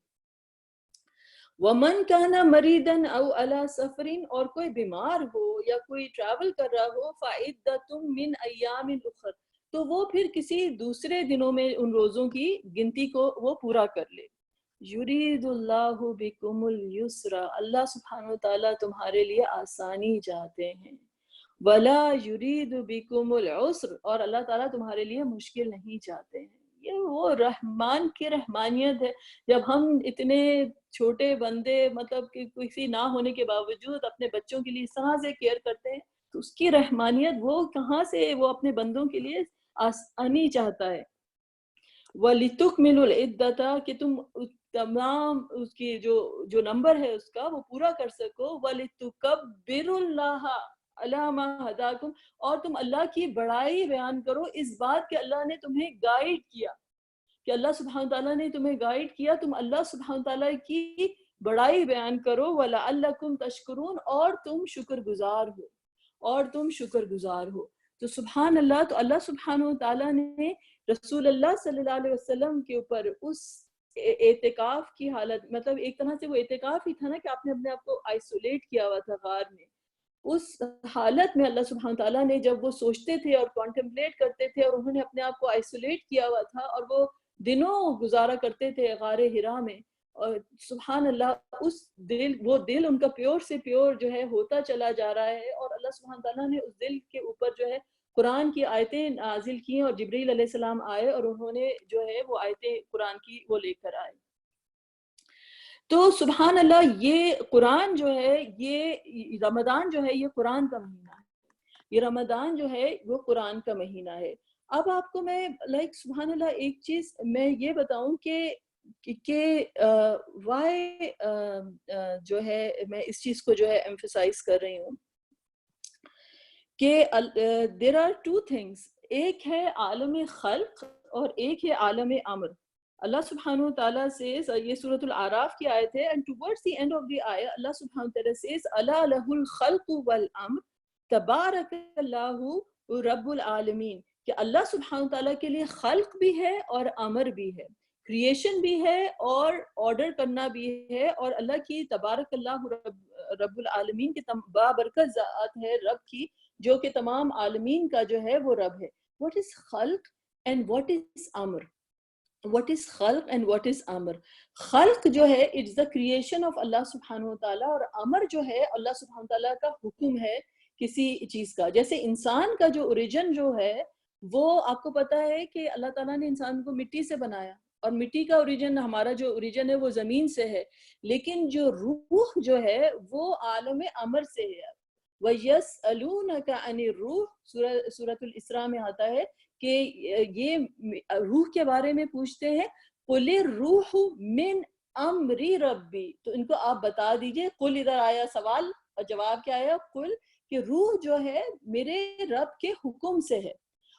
ومن کان مریضا او علی سفر، اور کوئی بیمار ہو یا کوئی ٹریول کر رہا ہو فعدۃ من ایام اخر، تو وہ پھر کسی دوسرے دنوں میں ان روزوں کی گنتی کو وہ پورا کر لے. یرید اللہ بکم الیسر، اللہ سبحانہ وتعالیٰ تمہارے لیے آسانی چاہتے ہیں. ولا یرید بکم العسر، اور اللہ تعالیٰ تمہارے لیے مشکل نہیں چاہتے ہیں. یہ وہ رحمان کی رحمانیت ہے. جب ہم اتنے چھوٹے بندے مطلب کہ کسی نہ ہونے کے باوجود اپنے بچوں کے لیے اس طرح سے کیئر کرتے ہیں تو اس کی رحمانیت وہ کہاں سے وہ اپنے بندوں کے لیے آسانی چاہتا ہے. وَلِتُكْمِلُوا الْعِدَّةَ، کہ تم تمام اس کی جو نمبر ہے اس کا وہ پورا کر سکو. وَلِتُكَبِّرُوا اللَّهَ عَلَى مَا هَدَاكُمْ، اور تم اللہ کی بڑائی بیان کرو اس بات کہ اللہ نے تمہیں گائیڈ کیا، کہ اللہ سبحانہ تعالیٰ نے تمہیں گائیڈ کیا. تم اللہ سبحانہ تعالیٰ کی بڑائی بیان کرو. وَلَعَلَّكُمْ تَشْكُرُونَ، اور تم شکر گزار ہو، اور تم شکر گزار ہو. تو سبحان اللہ، تو اللہ سبحانہ تعالیٰ نے رسول اللہ صلی اللہ علیہ وسلم کے اوپر اس اعتکاف کی حالت، مطلب ایک طرح سے وہ اعتکاف ہی تھا نا کہ آپ نے اپنے آپ کو آئسولیٹ کیا ہوا تھا غار میں. اس حالت میں اللہ سبحانہ تعالیٰ نے جب وہ سوچتے تھے اور کانٹمپلیٹ کرتے تھے اور انہوں نے اپنے آپ کو آئسولیٹ کیا ہوا تھا اور وہ دنوں گزارا کرتے تھے غار حرا میں، اور سبحان اللہ اس وہ دل ان کا پیور سے پیور جو ہے ہوتا چلا جا رہا ہے. اور اللہ سبحانہ تعالیٰ نے اس دل کے اوپر جو ہے قرآن کی آیتیں نازل کی اور جبریل علیہ السلام آئے اور انہوں نے جو ہے وہ آیتیں قرآن کی وہ لے کر آئے. تو سبحان اللہ یہ قرآن جو ہے یہ رمضان جو ہے یہ قرآن کا مہینہ ہے. یہ رمضان جو ہے وہ قرآن کا مہینہ ہے. اب آپ کو میں سبحان اللہ ایک چیز میں یہ بتاؤں کہ وائی جو ہے میں اس چیز کو جو ہے ایمفسائز کر رہی ہوں کہ there are two things، ایک ہے عالم خلق اور ایک ہے عالم امر. Allah subhanahu wa ta'ala says, یہ سورۃ العراف کی آیت ہے, and towards the end of the ayah Allah subhanahu wa ta'ala says أَلَا لَهُ الْخَلْقُ وَالْأَمْرُ تَبَارَكَ اللَّهُ رَبُّ الْعَالَمِينَ, کہ اللہ سبحانہ wa ta'ala کے لیے خلق بھی ہے اور امر بھی ہے, کریشن بھی ہے اور آرڈر کرنا بھی ہے, اور اللہ کی تبارک اللہ رب العالمین کی بابرکت ذات ہے رب کی, جو کہ تمام عالمین کا جو ہے وہ رب ہے. What is خلق and what is Amar? What is خلق and what is امر؟ خلق جو ہے it's the creation of اللہ سبحانہ و تعالیٰ, اور امر جو ہے اللہ سبحانہ و تعالیٰ کا حکم ہے کسی چیز کا. جیسے انسان کا جو اوریجن جو ہے وہ آپ کو پتہ ہے کہ اللہ تعالیٰ نے انسان کو مٹی سے بنایا, اور مٹی کا اوریجن, ہمارا جو اوریجن ہے وہ زمین سے ہے, لیکن جو روح جو ہے وہ عالم امر سے ہے. وَيَسْأَلُونَكَ عَنِ الرُّوحِ سورۃ الاسراء میں آتا ہے کہ یہ روح کے بارے میں پوچھتے ہیں, قُلِ الرُّوحُ مِنْ أَمْرِ رَبِّي, تو ان کو آپ بتا دیجئے. قل ادھر آیا سوال, اور جواب کیا آیا؟ قل, کہ روح جو ہے میرے رب کے حکم سے ہے,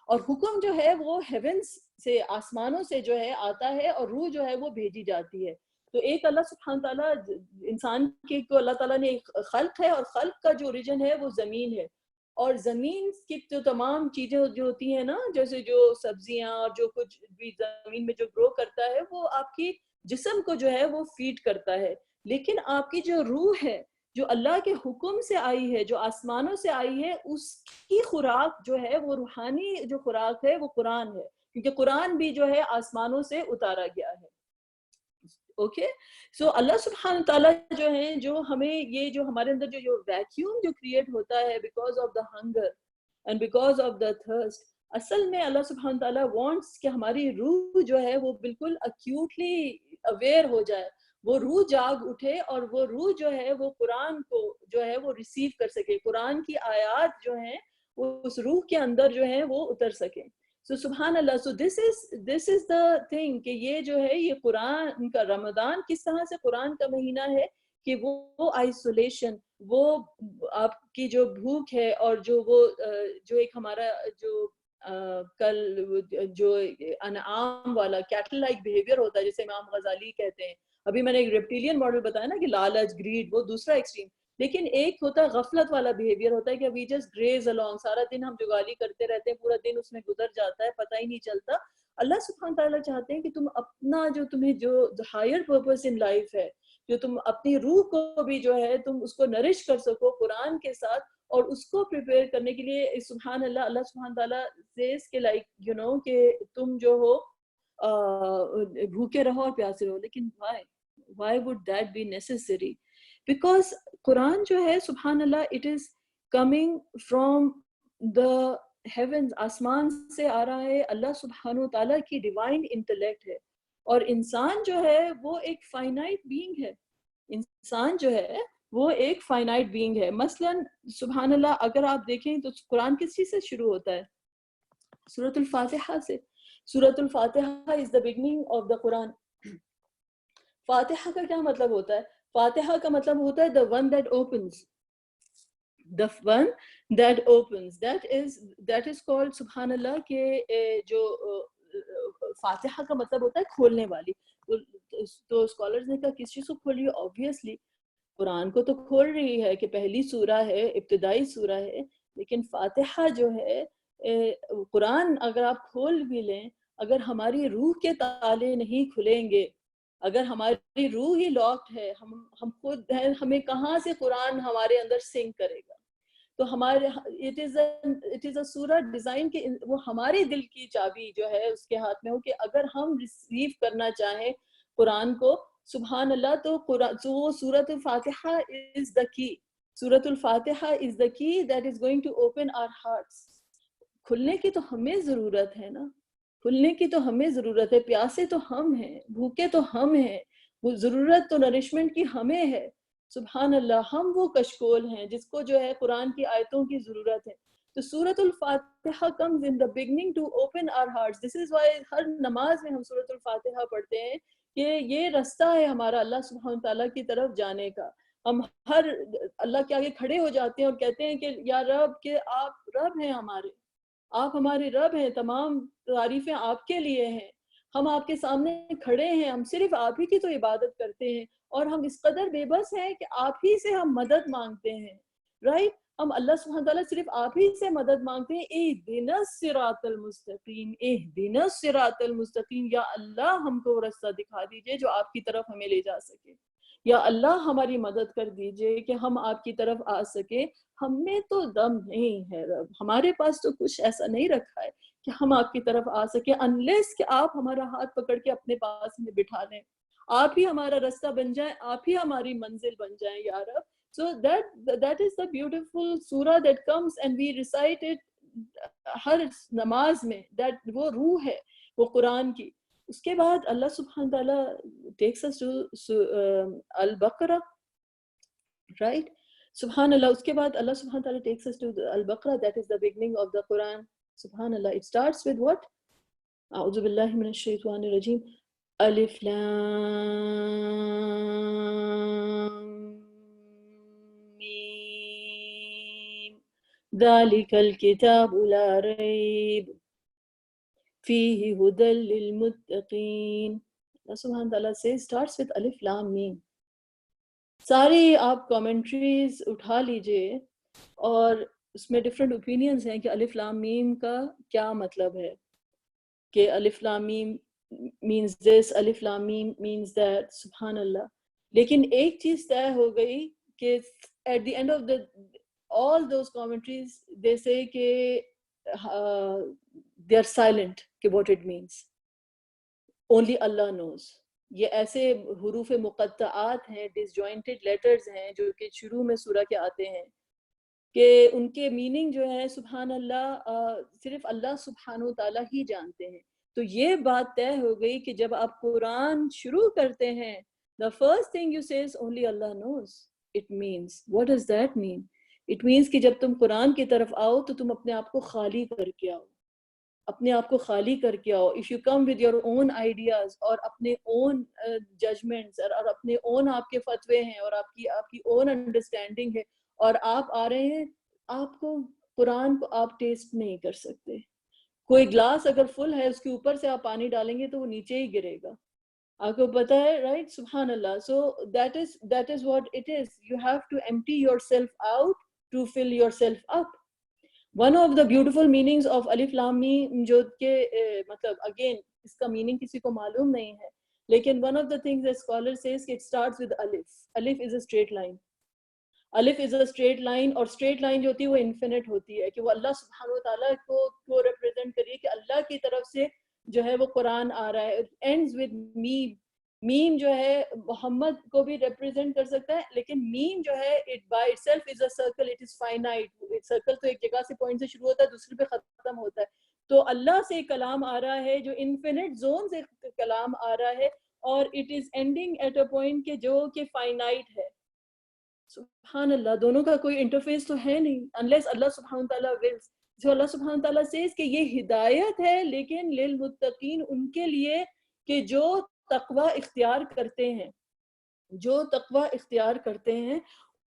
اور حکم جو ہے وہ ہیونز سے, آسمانوں سے جو ہے آتا ہے, اور روح جو ہے وہ بھیجی جاتی ہے. تو ایک اللہ سبحانہ تعالیٰ انسان کے کو اللہ تعالیٰ نے ایک خلق ہے, اور خلق کا جو اوریجن ہے وہ زمین ہے, اور زمین کی جو تمام چیزیں جو ہوتی ہیں نا, جیسے جو سبزیاں اور جو کچھ بھی زمین میں جو گرو کرتا ہے وہ آپ کی جسم کو جو ہے وہ فیڈ کرتا ہے. لیکن آپ کی جو روح ہے جو اللہ کے حکم سے آئی ہے, جو آسمانوں سے آئی ہے, اس کی خوراک جو ہے وہ روحانی جو خوراک ہے وہ قرآن ہے, کیونکہ قرآن بھی جو ہے آسمانوں سے اتارا گیا ہے. اوکے, سو اللہ سبحانہ تعالیٰ جو ہیں, جو ہمیں یہ جو ہمارے اندر جو ویکیوم جو کریٹ ہوتا ہے because of the hunger and because of the thirst, اصل میں اللہ سبحانہ تعالیٰ وانٹس کہ ہماری روح جو ہے وہ بالکل اکیوٹلی اویئر ہو جائے, وہ روح جاگ اٹھے, اور وہ روح جو ہے وہ قرآن کو جو ہے وہ ریسیو کر سکے, قرآن کی آیات جو ہیں وہ اس روح کے اندر جو ہیں وہ اتر سکیں. So سبحان اللہ, so this is the thing کہ یہ جو ہے یہ قرآن کا رمضان کس طرح سے قرآن کا مہینہ ہے کہ وہ آئسولیشن, وہ آپ کی جو بھوک ہے, اور جو وہ جو ایک ہمارا جو کل جو انعام والا کیٹل لائک بیہیویئر ہوتا ہے جسے امام غزالی کہتے ہیں, ابھی میں نے ایک ریپٹیلین ماڈل بتایا نا کہ لالچ, گریڈ, وہ دوسرا ایکسٹریم, لیکن ایک ہوتا ہے غفلت والا بیہیویئر ہوتا ہے کہ وی جسٹ گریز along, سارا دن ہم جگالی کرتے رہتے ہیں, پورا دن اس میں گزر جاتا ہے, پتہ ہی نہیں چلتا. اللہ سبحانہ تعالیٰ چاہتے ہیں کہ تم اپنا جو تمہیں جو ہائر پرپس ان لائف ہے, جو تم اپنی روح کو بھی جو ہے تم اس کو نرش کر سکو قرآن کے ساتھ, اور اس کو پریپیئر کرنے کے لیے سبحان اللہ, اللہ سبحانہ تعالیٰ says کہ لائک یو نو کہ تم جو ہو بھوکے رہو اور پیاسے رہو. لیکن why would that be necessary? Because قرآن جو ہے سبحان اللہ it is coming from the heavens, آسمان سے آ رہا ہے, اللہ سبحانہ تعالیٰ کی ڈیوائن انٹلیکٹ ہے, اور انسان جو ہے وہ ایک فائنائٹ بینگ ہے, انسان جو ہے وہ ایک فائنائٹ بینگ ہے. مثلا سبحان اللہ اگر آپ دیکھیں تو قرآن کس چیز سے شروع ہوتا ہے؟ سورۃ الفاتحہ سے. سورۃ الفاتحہ is the beginning of the قرآن. فاتحہ کا کیا مطلب ہوتا ہے؟ فاتحہ کا مطلب ہوتا ہے the one that opens, the one that opens, that is called سبحان اللہ کہ جو فاتحہ کا مطلب ہوتا ہے کھولنے والی. تو اسکالرز نے کہا کس چیز کو کھول رہی ہے؟ obviously قرآن کو تو کھول رہی ہے کہ پہلی سورہ ہے, ابتدائی سورہ ہے, لیکن فاتحہ جو ہے قرآن اگر آپ کھول بھی لیں, اگر ہماری روح کے تالے نہیں کھلیں گے, اگر ہماری روح ہی لاکڈ ہے, ہم خود ہیں, ہمیں کہاں سے قرآن ہمارے اندر سنک کرے گا؟ تو ہمارے it is a سورہ ڈیزائن کہ وہ ہمارے دل کی چابی جو ہے اس کے ہاتھ میں ہو, کہ اگر ہم ریسیو کرنا چاہیں قرآن کو سبحان اللہ, تو وہ سورۃ الفاتحہ is the key. سورۃ الفاتحہ is the key that is going to open our hearts. کھلنے کی تو ہمیں ضرورت ہے نا, کھلنے کی تو ہمیں ضرورت ہے, پیاسے تو ہم ہیں, بھوکے تو ہم ہیں, وہ ضرورت تو نرشمنٹ کی ہمیں ہے. سبحان اللہ, ہم وہ کشکول ہیں جس کو جو ہے قرآن کی آیتوں کی ضرورت ہے. تو سورۃ الفاتحہ comes in the beginning to open our hearts. This is why ہر نماز میں ہم سورۃ الفاتحہ پڑھتے ہیں کہ یہ رستہ ہے ہمارا اللہ سبحانہ تعالیٰ کی طرف جانے کا. ہم ہر اللہ کے آگے کھڑے ہو جاتے ہیں اور کہتے ہیں کہ یا رب, کہ آپ رب ہیں ہمارے, آپ ہمارے رب ہیں, تمام تعریفیں آپ کے لیے ہیں, ہم آپ کے سامنے کھڑے ہیں, ہم صرف آپ ہی کی تو عبادت کرتے ہیں, اور ہم اس قدر بے بس ہیں کہ آپ ہی سے ہم مدد مانگتے ہیں, رائٹ. ہم اللہ سبحانہ تعالیٰ صرف آپ ہی سے مدد مانگتے ہیں, اہدنا الصراط المستقیم, اہدنا الصراط المستقیم, یا اللہ ہم کو وہ رستہ دکھا دیجئے جو آپ کی طرف ہمیں لے جا سکے, یا اللہ ہماری مدد کر دیجئے کہ ہم آپ کی طرف آ سکیں. ہم میں تو دم نہیں ہے رب, ہمارے پاس تو کچھ ایسا نہیں رکھا ہے کہ ہم آپ کی طرف آ سکیں, انلیس کہ آپ ہمارا ہاتھ پکڑ کے اپنے پاس میں بٹھا لیں, آپ ہی ہمارا رستہ بن جائیں, آپ ہی ہماری منزل بن جائیں یا رب. So that is the beautiful surah that comes and we recite it ہر نماز میں, that وہ روح ہے وہ قرآن کی. اس کے بعد اللہ سبحانہ تعالیٰ takes us to Al-Baqarah, right. سبحان اللہ, اس کے بعد اللہ سبحانہ تعالیٰ takes us to Al-Baqarah, that is the beginning of the Quran. سبحان اللہ, it starts with what? اعوذ باللہ من الشیطان الرجیم, الف لام ذَلِكَ الْكِتَابُ لَا رَيْبَ فِيهِ هُدًى لِّلْمُتَّقِينَ. اللہ سبحانہ تعالیٰ سے starts with الف لام میم. ساری آپ کامنٹریز اٹھا لیجئے اور اس میں ڈفرینٹ اوپینینز ہیں کہ الف لام میم کا کیا مطلب ہے, کہ الف لام میم means this, الف لام میم means that. سبحان اللہ. لیکن ایک چیز طے ہو گئی کہ at the end of the all those commentaries they say کہ they are silent کہ what it means, only Allah knows. یہ ایسے حروف مقطعات ہیں, disjointed letters ہیں جو کہ شروع میں سورہ کے آتے ہیں, کہ ان کے میننگ جو ہے سبحان اللہ صرف اللہ سبحانہ تعالیٰ ہی جانتے ہیں. تو یہ بات طے ہو گئی کہ جب آپ قرآن شروع کرتے ہیں, the first thing you say is only Allah knows. It means, what does that mean? It means کہ جب تم قرآن کی طرف آؤ تو تم اپنے آپ کو خالی کر کے آؤ, اپنے آپ کو خالی کر کے آؤ. If you come with your own ideas اور اپنے own judgments اور اپنے own آپ کے فتوے ہیں اور آپ کی own understanding ہے, اور آپ آ رہے ہیں, آپ کو قرآن کو آپ ٹیسٹ نہیں کر سکتے. کوئی گلاس اگر فل ہے, اس کے اوپر سے آپ پانی ڈالیں گے تو وہ نیچے ہی گرے گا, آپ کو پتہ ہے, رائٹ. سبحان اللہ. So that is what it is. You have to empty yourself out to fill yourself up. One of the beautiful meanings of alif lam mim, جو کہ مطلب again اس کا meaning کسی کو معلوم نہیں ہے, لیکن one of the things that scholar says کہ it starts with alif. Alif is a straight line. الف از اے اسٹریٹ لائن, اور اسٹریٹ لائن جو ہوتی ہے وہ انفینٹ ہوتی ہے, کہ وہ اللہ سبحانہ وتعالیٰ کو ریپرزینٹ کریے کہ اللہ کی طرف سے جو ہے وہ قرآن آ رہا ہے. اینڈز ود میم. میم جو ہے محمد کو بھی ریپرزینٹ کر سکتا ہے, لیکن میم جو ہے it by it self is a circle, it is finite. Circle تو ایک جگہ سے پوائنٹ سے شروع ہوتا ہے, دوسرے پہ ختم ہوتا ہے. تو اللہ سے کلام آ رہا ہے جو انفینٹ زون سے کلام آ رہا ہے, اور it is ending at a point کہ جو کہ فائنائٹ ہے. سبحان اللہ, دونوں کا کوئی انٹرفیس تو ہے نہیں unless اللہ سبحانہ تعالیٰ wills. جو اللہ سبحانہ تعالیٰ says کہ یہ ہدایت ہے لیکن للمتقین, ان کے لیے کہ جو تقوی اختیار کرتے ہیں, جو تقوی اختیار کرتے ہیں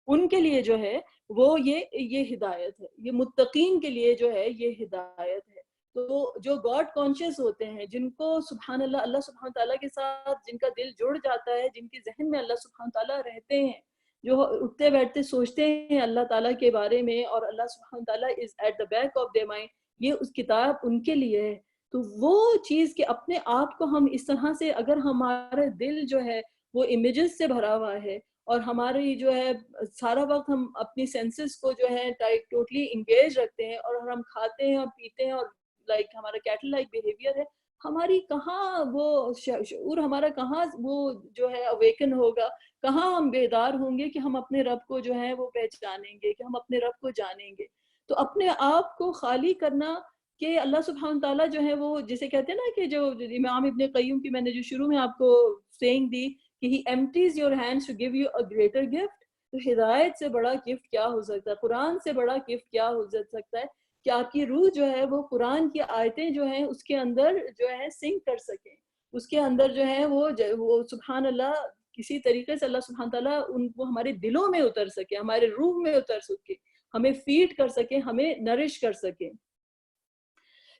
ان کے لیے جو ہے وہ یہ ہدایت ہے, یہ متقین کے لیے جو ہے یہ ہدایت ہے. تو جو گاڈ کانشیس ہوتے ہیں, جن کو سبحان اللہ اللہ سبحانہ تعالیٰ کے ساتھ جن کا دل جڑ جاتا ہے, جن کے ذہن میں اللہ سبحانہ تعالیٰ رہتے ہیں, جو اٹھتے بیٹھتے سوچتے ہیں اللہ تعالیٰ کے بارے میں, اور اللہ سبحانہ تعالیٰ is at the back of their mind, یہ اس کتاب ان کے لیے ہے. تو وہ چیز کہ اپنے آپ کو ہم اس طرح سے, اگر ہمارا دل جو ہے وہ امیجز سے بھرا ہوا ہے, اور ہماری جو ہے سارا وقت ہم اپنی سینسز کو جو ہے ٹوٹلی انگیج رکھتے ہیں, اور ہم کھاتے ہیں اور پیتے ہیں, اور لائک ہمارا کیٹل لائک بیہیویئر ہے, ہماری کہاں وہ شعور, ہمارا کہاں وہ جو ہے اویکن ہوگا, کہاں ہم بیدار ہوں گے کہ ہم اپنے رب کو جو ہے وہ پہچانیں گے, کہ ہم اپنے رب کو جانیں گے. تو اپنے آپ کو خالی کرنا, کہ اللہ سبحانہ تعالیٰ جو ہے وہ جسے کہتے ہیں نا, کہ جو امام ابن قیم کی میں نے جو شروع میں آپ کو سینگ دی کہ he empties your hands to give you a greater gift. تو ہدایت سے بڑا گفٹ کیا ہو سکتا ہے, قرآن سے بڑا گفٹ کیا ہو سکتا ہے, کہ آپ کی روح جو ہے وہ قرآن کی آیتیں جو ہیں اس کے اندر جو ہے سنک کر سکیں, اس کے اندر جو ہے وہ سبحان اللہ کسی طریقے سے اللہ سبحانہ تعالیٰ ان کو ہمارے دلوں میں اتر سکے, ہمارے روح میں اتر سکے, ہمیں فیڈ کر سکے, ہمیں نرش کر سکے.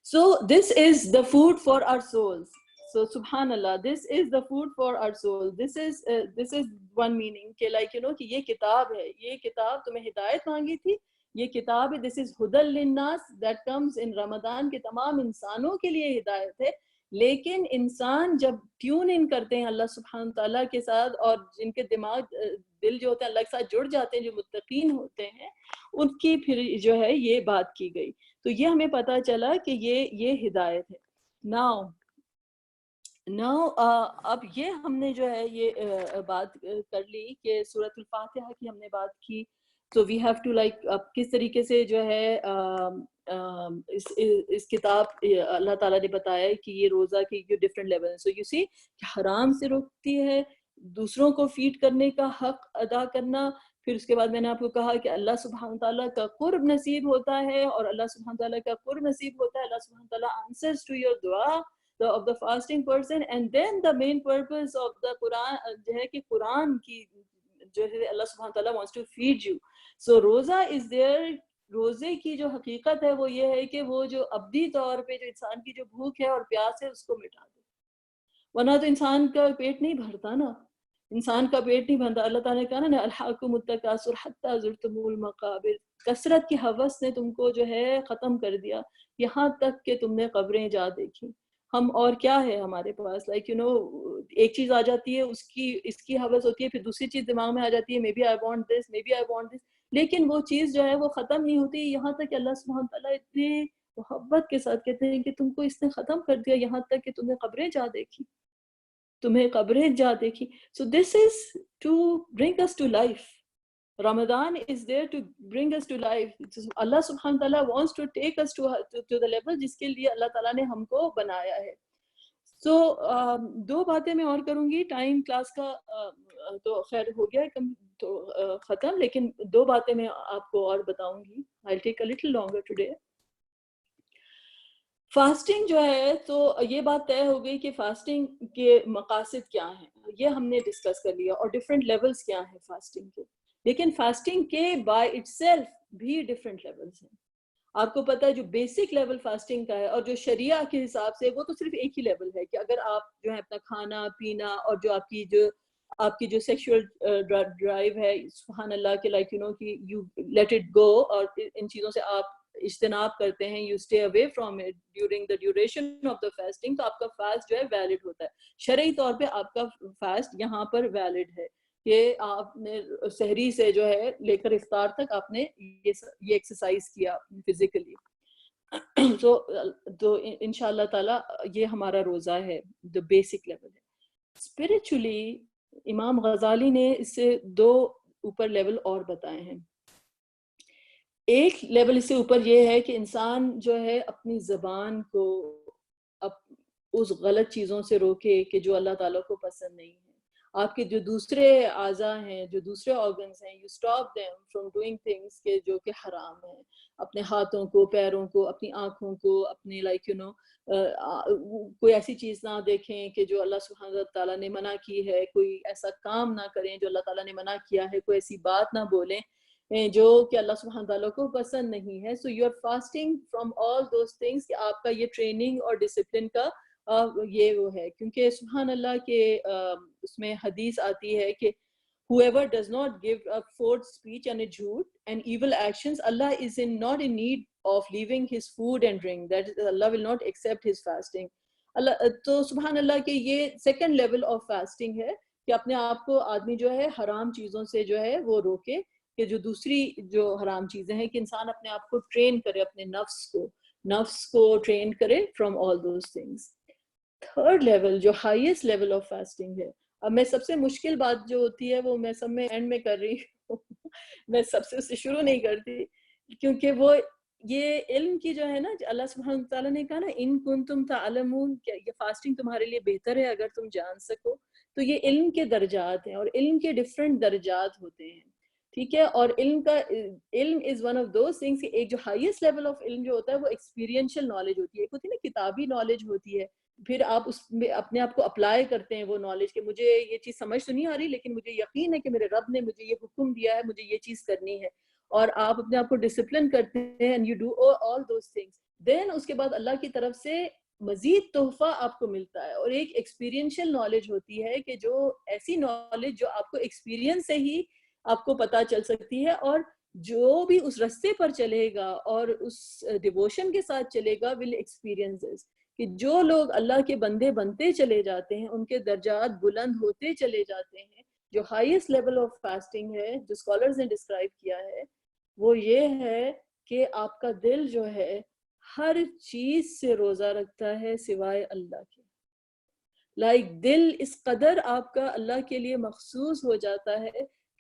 So this is the food for our souls. So subhanallah, this is the food for our soul. This is one meaning کہ like you know کہ یہ کتاب ہے, یہ کتاب تمہیں ہدایت مانگی تھی, یہ کتاب ہے. This is ہدل للناس, that comes in رمضان, کہ تمام انسانوں کے لیے ہدایت ہے. لیکن انسان جب ٹیون ان کرتے ہیں اللہ سبحانہ تعالیٰ کے ساتھ, اور جن کے دماغ دل جو ہوتے ہیں اللہ کے ساتھ جڑ جاتے ہیں, جو متقین ہوتے ہیں, ان کی پھر جو ہے یہ بات کی گئی. تو یہ ہمیں پتہ چلا کہ یہ ہدایت ہے. Now اب یہ ہم نے جو ہے یہ بات کر لی کہ سورۃ الفاتحہ کی ہم نے بات کی. تو وی ہیو ٹو لائک اب کس طریقے سے جو ہے اس کتاب اللہ تعالیٰ نے بتایا کہ یہ روزہ کی جو ڈفرینٹ لیول ہیں. سو یو سی حرام سے روکتی ہے, دوسروں کو فیڈ کرنے کا حق ادا کرنا. پھر اس کے بعد میں نے آپ کو کہا کہ اللہ سبحانہ تعالیٰ کا قرب نصیب ہوتا ہے, اور اللہ سبحانہ تعالیٰ کا قرب نصیب ہوتا ہے, اللہ سبحانہ تعالیٰ answers to your دعا of the fasting person. And then the main purpose of the Quran جو ہے کہ قرآن کی جو ہے اللہ سبحانہ تعالیٰ wants to feed you. So روزہ is there. روزے کی جو حقیقت ہے وہ یہ ہے کہ وہ جو ابدی طور پہ جو انسان کی جو بھوک ہے اور پیاس ہے اس کو مٹا دے, ورنہ تو انسان کا پیٹ نہیں بھرتا نا, انسان کا پیٹ نہیں بھرتا. اللہ تعالیٰ نے کہا نا الہاکم التکاثر حتی زرتم المقابر, کثرت کی ہوس نے تم کو جو ہے ختم کر دیا یہاں تک کہ تم نے قبریں جا دیکھی. ہم اور کیا ہے ہمارے پاس, لائک یو نو ایک چیز آ جاتی ہے, اس کی ہوس ہوتی ہے, پھر دوسری چیز دماغ میں آ جاتی ہے, maybe I want this, maybe I want this, لیکن وہ چیز جو ہے وہ ختم نہیں ہوتی, یہاں تک کہ اللہ سبحانہ تعالیٰ اتنے محبت کے ساتھ کہتے ہیں کہ تم کو اس نے ختم کر دیا یہاں تک کہ تم نے قبریں جا دیکھی, تمہیں قبریں جا دیکھی. So this is to bring us to life. Ramadan is there to bring us to life. Allah subhanahu wa ta'ala wants to take us to the level جس کے لیے اللہ تعالیٰ نے ہم کو بنایا ہے. So دو باتیں میں اور کروں گی, ٹائم کلاس کا تو خیر ہو گیا تو ختم, لیکن دو باتیں میں آپ کو اور بتاؤں گی. I'll take a little longer today. Fasting جو ہے تو یہ بات طے ہو گئی کہ فاسٹنگ کے مقاصد کیا ہیں, یہ ہم نے ڈسکس کر لیا, اور ڈفرینٹ لیولز کیا ہیں فاسٹنگ کے. لیکن فاسٹنگ کے بائی اٹ سیلف بھی ڈفرینٹ لیولز ہیں. آپ کو پتہ ہے جو بیسک لیول فاسٹنگ کا ہے اور جو شریعہ کے حساب سے وہ تو صرف ایک ہی لیول ہے کہ اگر آپ جو ہے اپنا کھانا پینا اور جو آپ کی جو سیکشول ڈرائیو ہے, سبحان اللہ کہ لائک یو نو کہ یو لیٹ اٹ گو, اور ان چیزوں سے آپ اجتناب کرتے ہیں, you stay away from it during the duration of the fasting, تو آپ کا فاسٹ جو ہے ویلڈ ہوتا ہے. شرعی طور پہ آپ کا فاسٹ یہاں پر ویلڈ ہے کہ آپ نے سحری سے جو ہے لے کر افطار تک آپ نے یہ ایکسرسائز کیا فزیکلی. تو انشاءاللہ تعالی یہ ہمارا روزہ ہے, دا بیسک لیول ہے. اسپرچولی امام غزالی نے اس سے دو اوپر لیول اور بتائے ہیں. ایک لیول اس سے اوپر یہ ہے کہ انسان جو ہے اپنی زبان کو اس غلط چیزوں سے روکے کہ جو اللہ تعالیٰ کو پسند نہیں ہے. آپ کے جو دوسرے اعضاء ہیں, جو دوسرے آرگنز ہیں, you stop them from doing things کے جو کہ حرام ہیں. اپنے ہاتھوں کو, پیروں کو, اپنی آنکھوں کو, اپنی لائک یو نو کوئی ایسی چیز نہ دیکھیں کہ جو اللہ سبحانہ تعالیٰ نے منع کی ہے, کوئی ایسا کام نہ کریں جو اللہ تعالیٰ نے منع کیا ہے, کوئی ایسی بات نہ بولیں جو کہ اللہ سبحانہ تعالیٰ کو پسند نہیں ہے. So you are fasting from all those things, کہ آپ کا یہ ٹریننگ اور ڈسپلن کا یہ وہ ہے. کیونکہ سبحان اللہ کے اس میں حدیث آتی ہے کہ whoever does not give up forced speech and a jhoot and evil actions, Allah is not in need of leaving his food and drink, that Allah will not accept his fasting. اللہ تو سبحان اللہ کہ یہ second level of fasting ہے کہ اپنے آپ کو آدمی جو ہے حرام چیزوں سے جو ہے وہ روکے, کہ جو دوسری جو حرام چیزیں ہیں کہ انسان اپنے آپ کو ٹرین کرے, اپنے نفس کو ٹرین کرے from all those things. Third level جو ہائیسٹ لیول آف فاسٹنگ ہے, اب میں سب سے مشکل بات جو ہوتی ہے وہ میں سب میں اینڈ میں کر رہی ہوں, میں سب سے اس سے شروع نہیں کرتی, کیونکہ وہ یہ علم کی جو ہے نا, اللہ سبحانہ تعالیٰ نے کہا نا ان کنتم تعلمون, کہ یہ فاسٹنگ تمہارے لیے بہتر ہے اگر تم جان سکو. تو یہ علم کے درجات ہیں, اور علم کے ڈفرینٹ درجات ہوتے ہیں, ٹھیک ہے. اور علم از ون آف دوز تھنگس, ایک جو ہائیسٹ لیول آف علم جو ہوتا ہے وہ ایکسپیرینشیل نالج ہوتی ہے, ایک ہوتی ہے نا کتابی نالج ہوتی ہے, پھر آپ اس میں اپنے آپ کو اپلائی کرتے ہیں وہ نالج کہ مجھے یہ چیز سمجھ تو نہیں آ رہی لیکن مجھے یقین ہے کہ میرے رب نے مجھے یہ حکم دیا ہے, مجھے یہ چیز کرنی ہے, اور آپ اپنے آپ کو ڈسپلن کرتے ہیں, and you do all those things. Then اس کے بعد اللہ کی طرف سے مزید تحفہ آپ کو ملتا ہے. اور ایک ایکسپیرینشل نالج ہوتی ہے کہ جو ایسی نالج جو آپ کو ایکسپیرینس سے ہی آپ کو پتہ چل سکتی ہے, اور جو بھی اس رستے پر چلے گا اور اس ڈیووشن کے ساتھ چلے گا ول ایکسپیرینسز, کہ جو لوگ اللہ کے بندے بنتے چلے جاتے ہیں ان کے درجات بلند ہوتے چلے جاتے ہیں. جو ہائیسٹ لیول آف فاسٹنگ ہے جو اسکالرز نے ڈسکرائب کیا ہے وہ یہ ہے کہ آپ کا دل جو ہے ہر چیز سے روزہ رکھتا ہے سوائے اللہ کے. دل اس قدر آپ کا اللہ کے لیے مخصوص ہو جاتا ہے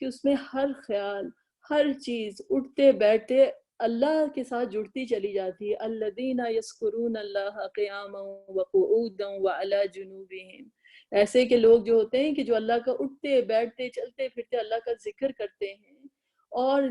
کہ اس میں ہر خیال, ہر چیز, اٹھتے بیٹھتے اللہ کے ساتھ جڑتی چلی جاتی ہے. الذین یذکرون اللہ قیاما وقعودا وعلی جنوبہم, ایسے کہ لوگ جو ہوتے ہیں کہ جو اللہ کا اٹھتے بیٹھتے چلتے پھرتے اللہ کا ذکر کرتے ہیں, اور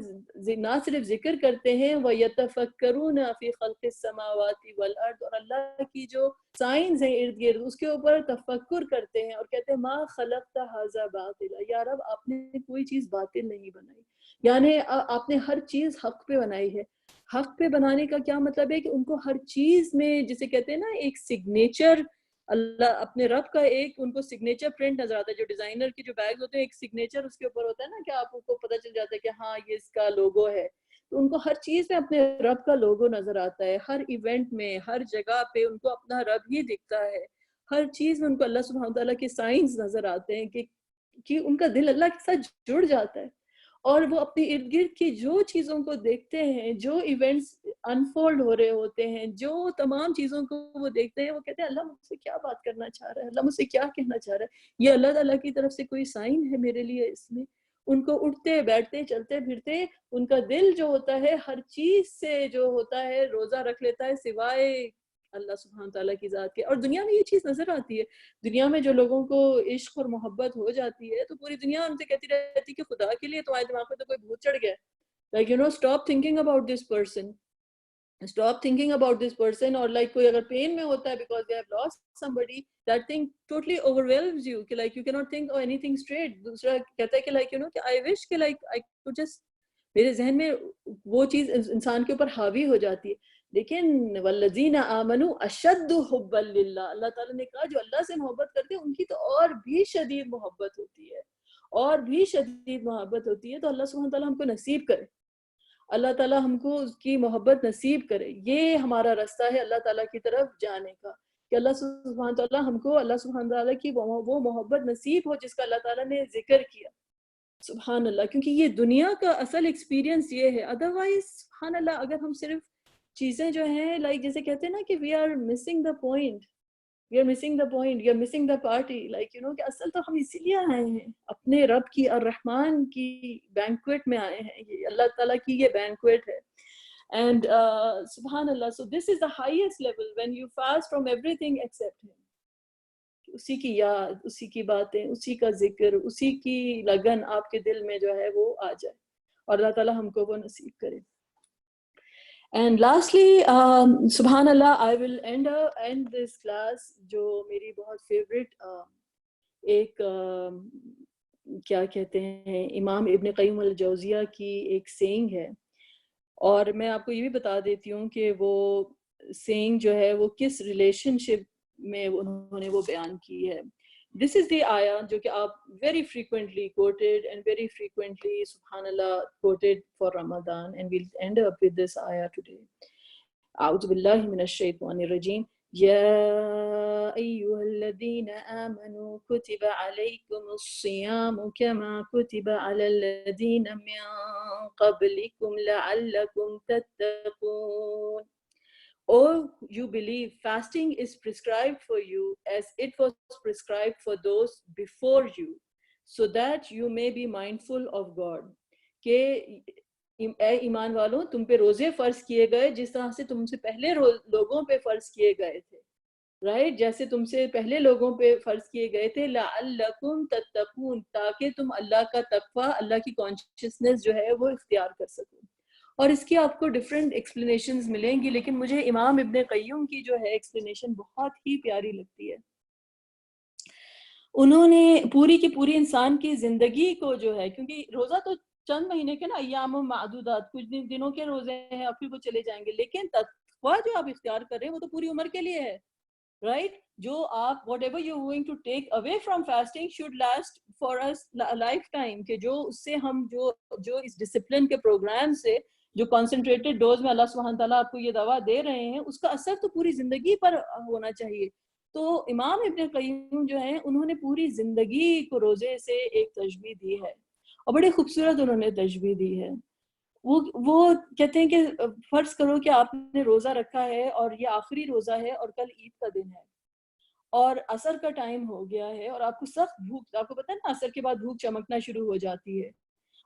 نہ صرف ذکر کرتے ہیں, وَيَتَفَكَّرُونَ فِي خَلْقِ السَّمَاوَاتِ وَالْأَرْضِ, اور اللہ کی جو سائنس ہیں ارد گرد اس کے اوپر تفکر کرتے ہیں اور کہتے ہیں مَا خَلَقْتَ هَذَا بَاطِلًا, یا رب آپ نے کوئی چیز باطل نہیں بنائی, یعنی آپ نے ہر چیز حق پہ بنائی ہے. حق پہ بنانے کا کیا مطلب ہے کہ ان کو ہر چیز میں جسے کہتے ہیں نا ایک سگنیچر, اللہ اپنے رب کا ایک ان کو سگنیچر پرنٹ نظر آتا ہے. جو ڈیزائنر کی جو بیگ ہوتے ہیں ایک سگنیچر اس کے اوپر ہوتا ہے نا, کہ آپ کو پتہ چل جاتا ہے کہ ہاں یہ اس کا لوگو ہے. تو ان کو ہر چیز میں اپنے رب کا لوگو نظر آتا ہے, ہر ایونٹ میں ہر جگہ پہ ان کو اپنا رب ہی دکھتا ہے, ہر چیز میں ان کو اللہ سبحانہ تعالیٰ کے سائنس نظر آتے ہیں کہ ان کا دل اللہ کے ساتھ جڑ جاتا ہے. اور وہ اپنی ارد گرد کی جو چیزوں کو دیکھتے ہیں, جو ایونٹس انفولڈ ہو رہے ہوتے ہیں, جو تمام چیزوں کو وہ دیکھتے ہیں, وہ کہتے ہیں اللہ مجھ سے کیا بات کرنا چاہ رہا ہے, اللہ مجھ سے کیا کہنا چاہ رہا ہے, یہ اللہ تعالیٰ کی طرف سے کوئی سائن ہے میرے لیے اس میں. ان کو اٹھتے بیٹھتے چلتے پھرتے ان کا دل جو ہوتا ہے ہر چیز سے جو ہوتا ہے روزہ رکھ لیتا ہے سوائے اللہ سبحانہ تعالیٰ کی ذات کے. اور دنیا میں یہ چیز نظر آتی ہے, دنیا میں جو لوگوں کو عشق اور محبت ہو جاتی ہے تو پوری دنیا ان سے کہتی رہتی کہ خدا کے لیے تمہارے دماغ میں تو کوئی بھوت چڑھ گیا, like stop thinking about this person, stop thinking about this person. اور کوئی اگر پین میں ہوتا ہے because they have lost somebody, that thing totally overwhelms you کہ you cannot think of anything straight. دوسرا کہتا ہے کہ کہ I wish کہ I could just, میرے ذہن میں وہ چیز انسان کے اوپر حاوی ہو جاتی ہے. لیکن والذین آمنوا اشد حبا للہ, اللہ تعالیٰ نے کہا جو اللہ سے محبت کرتے ہیں ان کی تو اور بھی شدید محبت ہوتی ہے, اور بھی شدید محبت ہوتی ہے. تو اللہ سبحانہ تعالیٰ ہم کو نصیب کرے, اللہ تعالیٰ ہم کو اس کی محبت نصیب کرے. یہ ہمارا راستہ ہے اللہ تعالیٰ کی طرف جانے کا, کہ اللہ سبحانہ تعالیٰ ہم کو اللہ سبحانہ تعالیٰ کی وہ محبت نصیب ہو جس کا اللہ تعالیٰ نے ذکر کیا. سبحان اللہ, کیونکہ یہ دنیا کا اصل ایکسپیرینس یہ ہے. ادروائز سبحان اللہ اگر ہم صرف چیزیں جو ہیں جیسے کہتے ہیں نا کہ we are missing the point, we are missing the point, you are missing the party, کہ اصل تو ہم اسی لیے آئے ہیں, اپنے رب کی الرحمن کی بینکویٹ میں آئے ہیں. یہ اللہ تعالیٰ کی یہ بینکویٹ ہے. And subhanallah, so this is the highest level when you fast from everything except him. اسی کی یاد, اسی کی باتیں, اسی کا ذکر, اسی کی لگن آپ کے دل میں جو ہے وہ آ جائے, اور اللہ تعالیٰ ہم کو وہ نصیب کرے. And lastly, subhanallah, I will end this class جو میری بہت فیوریٹ ایک کیا کہتے ہیں امام ابن قیم الجوزیہ کی ایک سینگ ہے, اور میں آپ کو یہ بھی بتا دیتی ہوں کہ وہ سینگ جو ہے وہ کس ریلیشن شپ میں انہوں نے وہ بیان کی ہے. This is the ayah جو کہ آپ very frequently quoted and very frequently subhanallah quoted for Ramadan, and we'll end up with this ayah today. أعوذ بالله من الشيطان الرجيم. يا أيها الذين آمنوا كتب عليكم الصيام كما كتب على الذين من قبلكم لعلكم تتقون. Oh, you believe, fasting is prescribed for you as it was prescribed for those before you, so that you may be mindful of God. کہ اے ایمان والوں تم پہ روزے فرض کیے گئے جس طرح سے تم سے پہلے لوگوں پہ فرض کیے گئے تھے, رائٹ, جیسے تم سے پہلے لوگوں پہ فرض کیے گئے تھے, لعلکم تتقون, تاکہ تم اللہ کا تقویٰ, اللہ کی کانشیسنس جو ہے وہ اختیار کر سکو. اور اس کی آپ کو ڈفرینٹ ایکسپلینیشنز ملیں گی, لیکن مجھے امام ابن قیم کی جو ہے ایکسپلینیشن بہت ہی پیاری لگتی ہے. انہوں نے پوری کی پوری انسان کی زندگی کو جو ہے, کیونکہ روزہ تو چند مہینے کے نا ایام و معدودات, کچھ دنوں کے روزے ہیں اور پھر وہ چلے جائیں گے, لیکن تقویٰ جو آپ اختیار کر رہے ہیں وہ تو پوری عمر کے لیے ہے. right? جو آپ whatever you're going to take away from fasting should last for us a lifetime, کہ جو اس سے ہم جو اس ڈسپلن کے پروگرام سے جو کنسنٹریٹڈ ڈوز میں اللہ سبحانہ تعالیٰ آپ کو یہ دوا دے رہے ہیں اس کا اثر تو پوری زندگی پر ہونا چاہیے. تو امام ابن قیم جو ہیں انہوں نے پوری زندگی کو روزے سے ایک تشبیہ دی ہے اور بڑی خوبصورت انہوں نے تشبیہ دی ہے. وہ کہتے ہیں کہ فرض کرو کہ آپ نے روزہ رکھا ہے اور یہ آخری روزہ ہے اور کل عید کا دن ہے اور عصر کا ٹائم ہو گیا ہے اور آپ کو سخت بھوک, آپ کو پتہ ہے نا عصر کے بعد بھوک چمکنا شروع ہو جاتی ہے,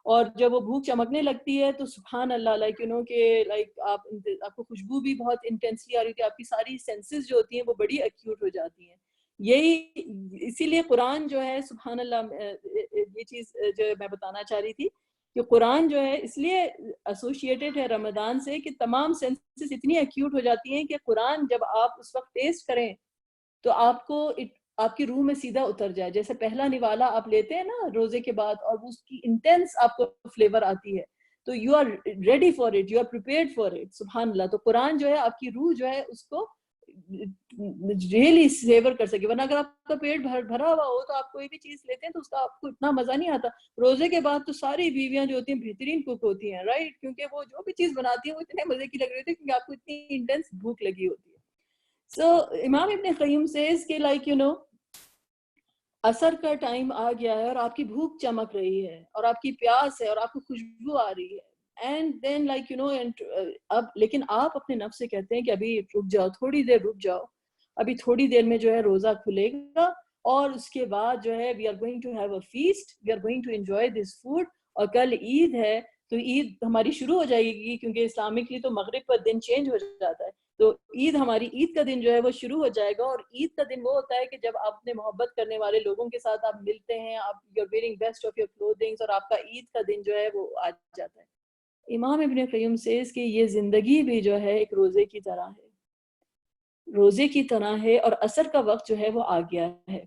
اور جب وہ بھوک چمکنے لگتی ہے تو سبحان اللہ لائک یو نو کہ لائک آپ کو خوشبو بھی بہت انٹینسلی آ رہی ہے, آپ کی ساری سینسز جو ہوتی ہیں وہ بڑی ایکیوٹ ہو جاتی ہیں. یہی اسی لیے قرآن جو ہے سبحان اللہ, یہ چیز جو میں بتانا چاہ رہی تھی کہ قرآن جو ہے اس لیے ایسوسیٹیڈ ہے رمضان سے کہ تمام سینسز اتنی ایکیوٹ ہو جاتی ہیں کہ قرآن جب آپ اس وقت ٹیسٹ کریں تو آپ کو آپ کی روح میں سیدھا اتر جائے. جیسے پہلا نوالا آپ لیتے ہیں نا روزے کے بعد اور اس کی انٹینس آپ کو فلیور آتی ہے تو you are ready for it, you are prepared for it. سبحان اللہ. تو قرآن جو ہے آپ کی روح جو ہے اس کو ریئلی سیور کر سکے, ورنہ اگر آپ کا پیٹ بھرا ہوا ہو تو آپ کوئی بھی چیز لیتے ہیں تو اس کا آپ کو اتنا مزہ نہیں آتا. روزے کے بعد تو ساری بیویاں جو ہوتی ہیں بہترین کوک ہوتی ہیں, رائٹ, کیونکہ وہ جو بھی چیز بناتی ہیں وہ اتنے مزے کی لگ رہی ہوتی ہے کیونکہ آپ کو اتنی انٹینس بھوک لگی ہوتی ہے. So امام ابن قیم says کہ like you know عصر کا ٹائم آ گیا ہے اور آپ کی بھوک چمک رہی ہے اور آپ کی پیاس ہے اور آپ کو خوشبو آ رہی ہے, and then like you know اب لیکن آپ اپنے نفس سے کہتے ہیں کہ ابھی رک جاؤ, تھوڑی دیر رک جاؤ, ابھی تھوڑی دیر میں جو ہے روزہ کھلے گا اور اس کے بعد جو ہے we are going to have a feast, we are going to enjoy this food, اور کل عید ہے تو عید ہماری شروع ہو جائے گی کیونکہ اسلامکلی تو مغرب پر دن چینج ہو جاتا ہے, تو عید ہماری عید کا دن جو ہے وہ شروع ہو جائے گا. اور عید کا دن وہ ہوتا ہے کہ جب آپ اپنے محبت کرنے والے لوگوں کے ساتھ آپ ملتے ہیں, آپ you are wearing best of your clothings اور آپ کا عید کا دن جو ہے وہ آ جاتا ہے. امام ابن قیم سیز کہ یہ زندگی بھی جو ہے ایک روزے کی طرح ہے, روزے کی طرح ہے, اور عصر کا وقت جو ہے وہ آ گیا ہے,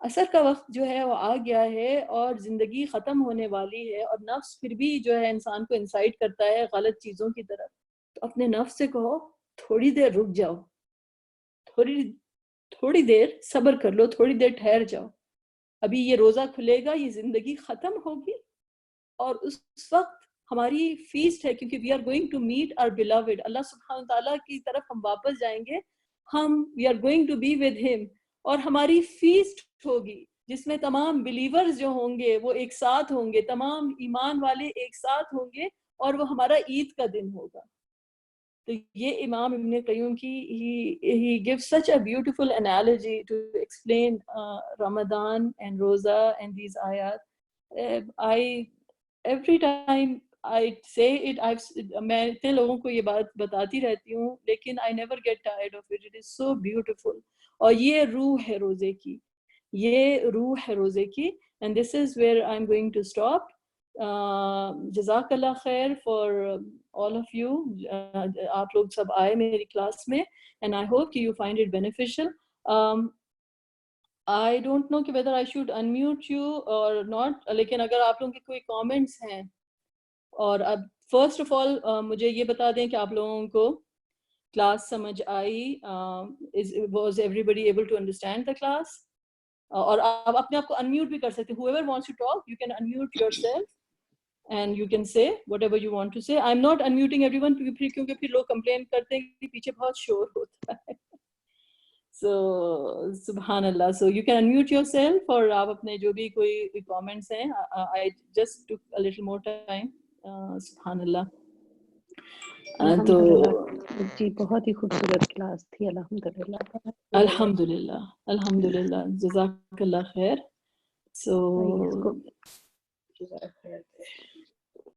عصر کا وقت جو ہے وہ آ گیا ہے اور زندگی ختم ہونے والی ہے, اور نفس پھر بھی جو ہے انسان کو انسائٹ کرتا ہے غلط چیزوں کی طرف. تو اپنے نفس سے کہو تھوڑی دیر رک جاؤ, تھوڑی دیر صبر کر لو, تھوڑی دیر ٹھہر جاؤ, ابھی یہ روزہ کھلے گا, یہ زندگی ختم ہوگی اور اس وقت ہماری فیسٹ ہے کیونکہ we are going to meet our beloved, Allah سبحانہ تعالیٰ کی طرف ہم واپس جائیں گے, ہم we are going to be with him, اور ہماری فیسٹ ہوگی جس میں تمام بلیورز جو ہوں گے وہ ایک ساتھ ہوں گے, تمام ایمان والے ایک ساتھ ہوں گے اور وہ ہمارا عید کا دن ہوگا. تو یہ امام ابن قیم کی he gives such a beautiful analogy to explain Ramadan and Roza and these ayat. I every time I say it, میں اتنے لوگوں کو یہ بات بتاتی رہتی ہوں لیکن I never get tired of it. It is so beautiful. اور یہ روح ہے روزے کی, یہ روح ہے روزے کی. And this is where I'm going to stop. جزاک اللہ خیر فار all of you. آپ لوگ سب آئے میری کلاس میں and I hope you find it beneficial. I don't know whether I should unmute you or not, لیکن اگر آپ لوگوں کے کوئی comments ہیں, اور اب first of all مجھے یہ بتا دیں کہ آپ لوگوں کو کلاس سمجھ آئی, was everybody able to understand the class? اور آپ اپنے آپ کو unmute بھی کر سکتے, whoever wants to talk you can unmute yourself and you can say whatever you want to say. I'm not unmuting everyone کیونکہ پھر لوگ complain کرتے ہیں کہ پیچھے بہت شور ہوتا ہے. So سبحان اللہ, so you can unmute yourself, اور آپ اپنے جو بھی کوئی comments ہیں, I just took a little more time. سبحان اللہ. تو جی بہت ہی خوبصورت کلاس تھی, الحمدللہ. الحمدللہ الحمدللہ, جزاک اللہ خیر. So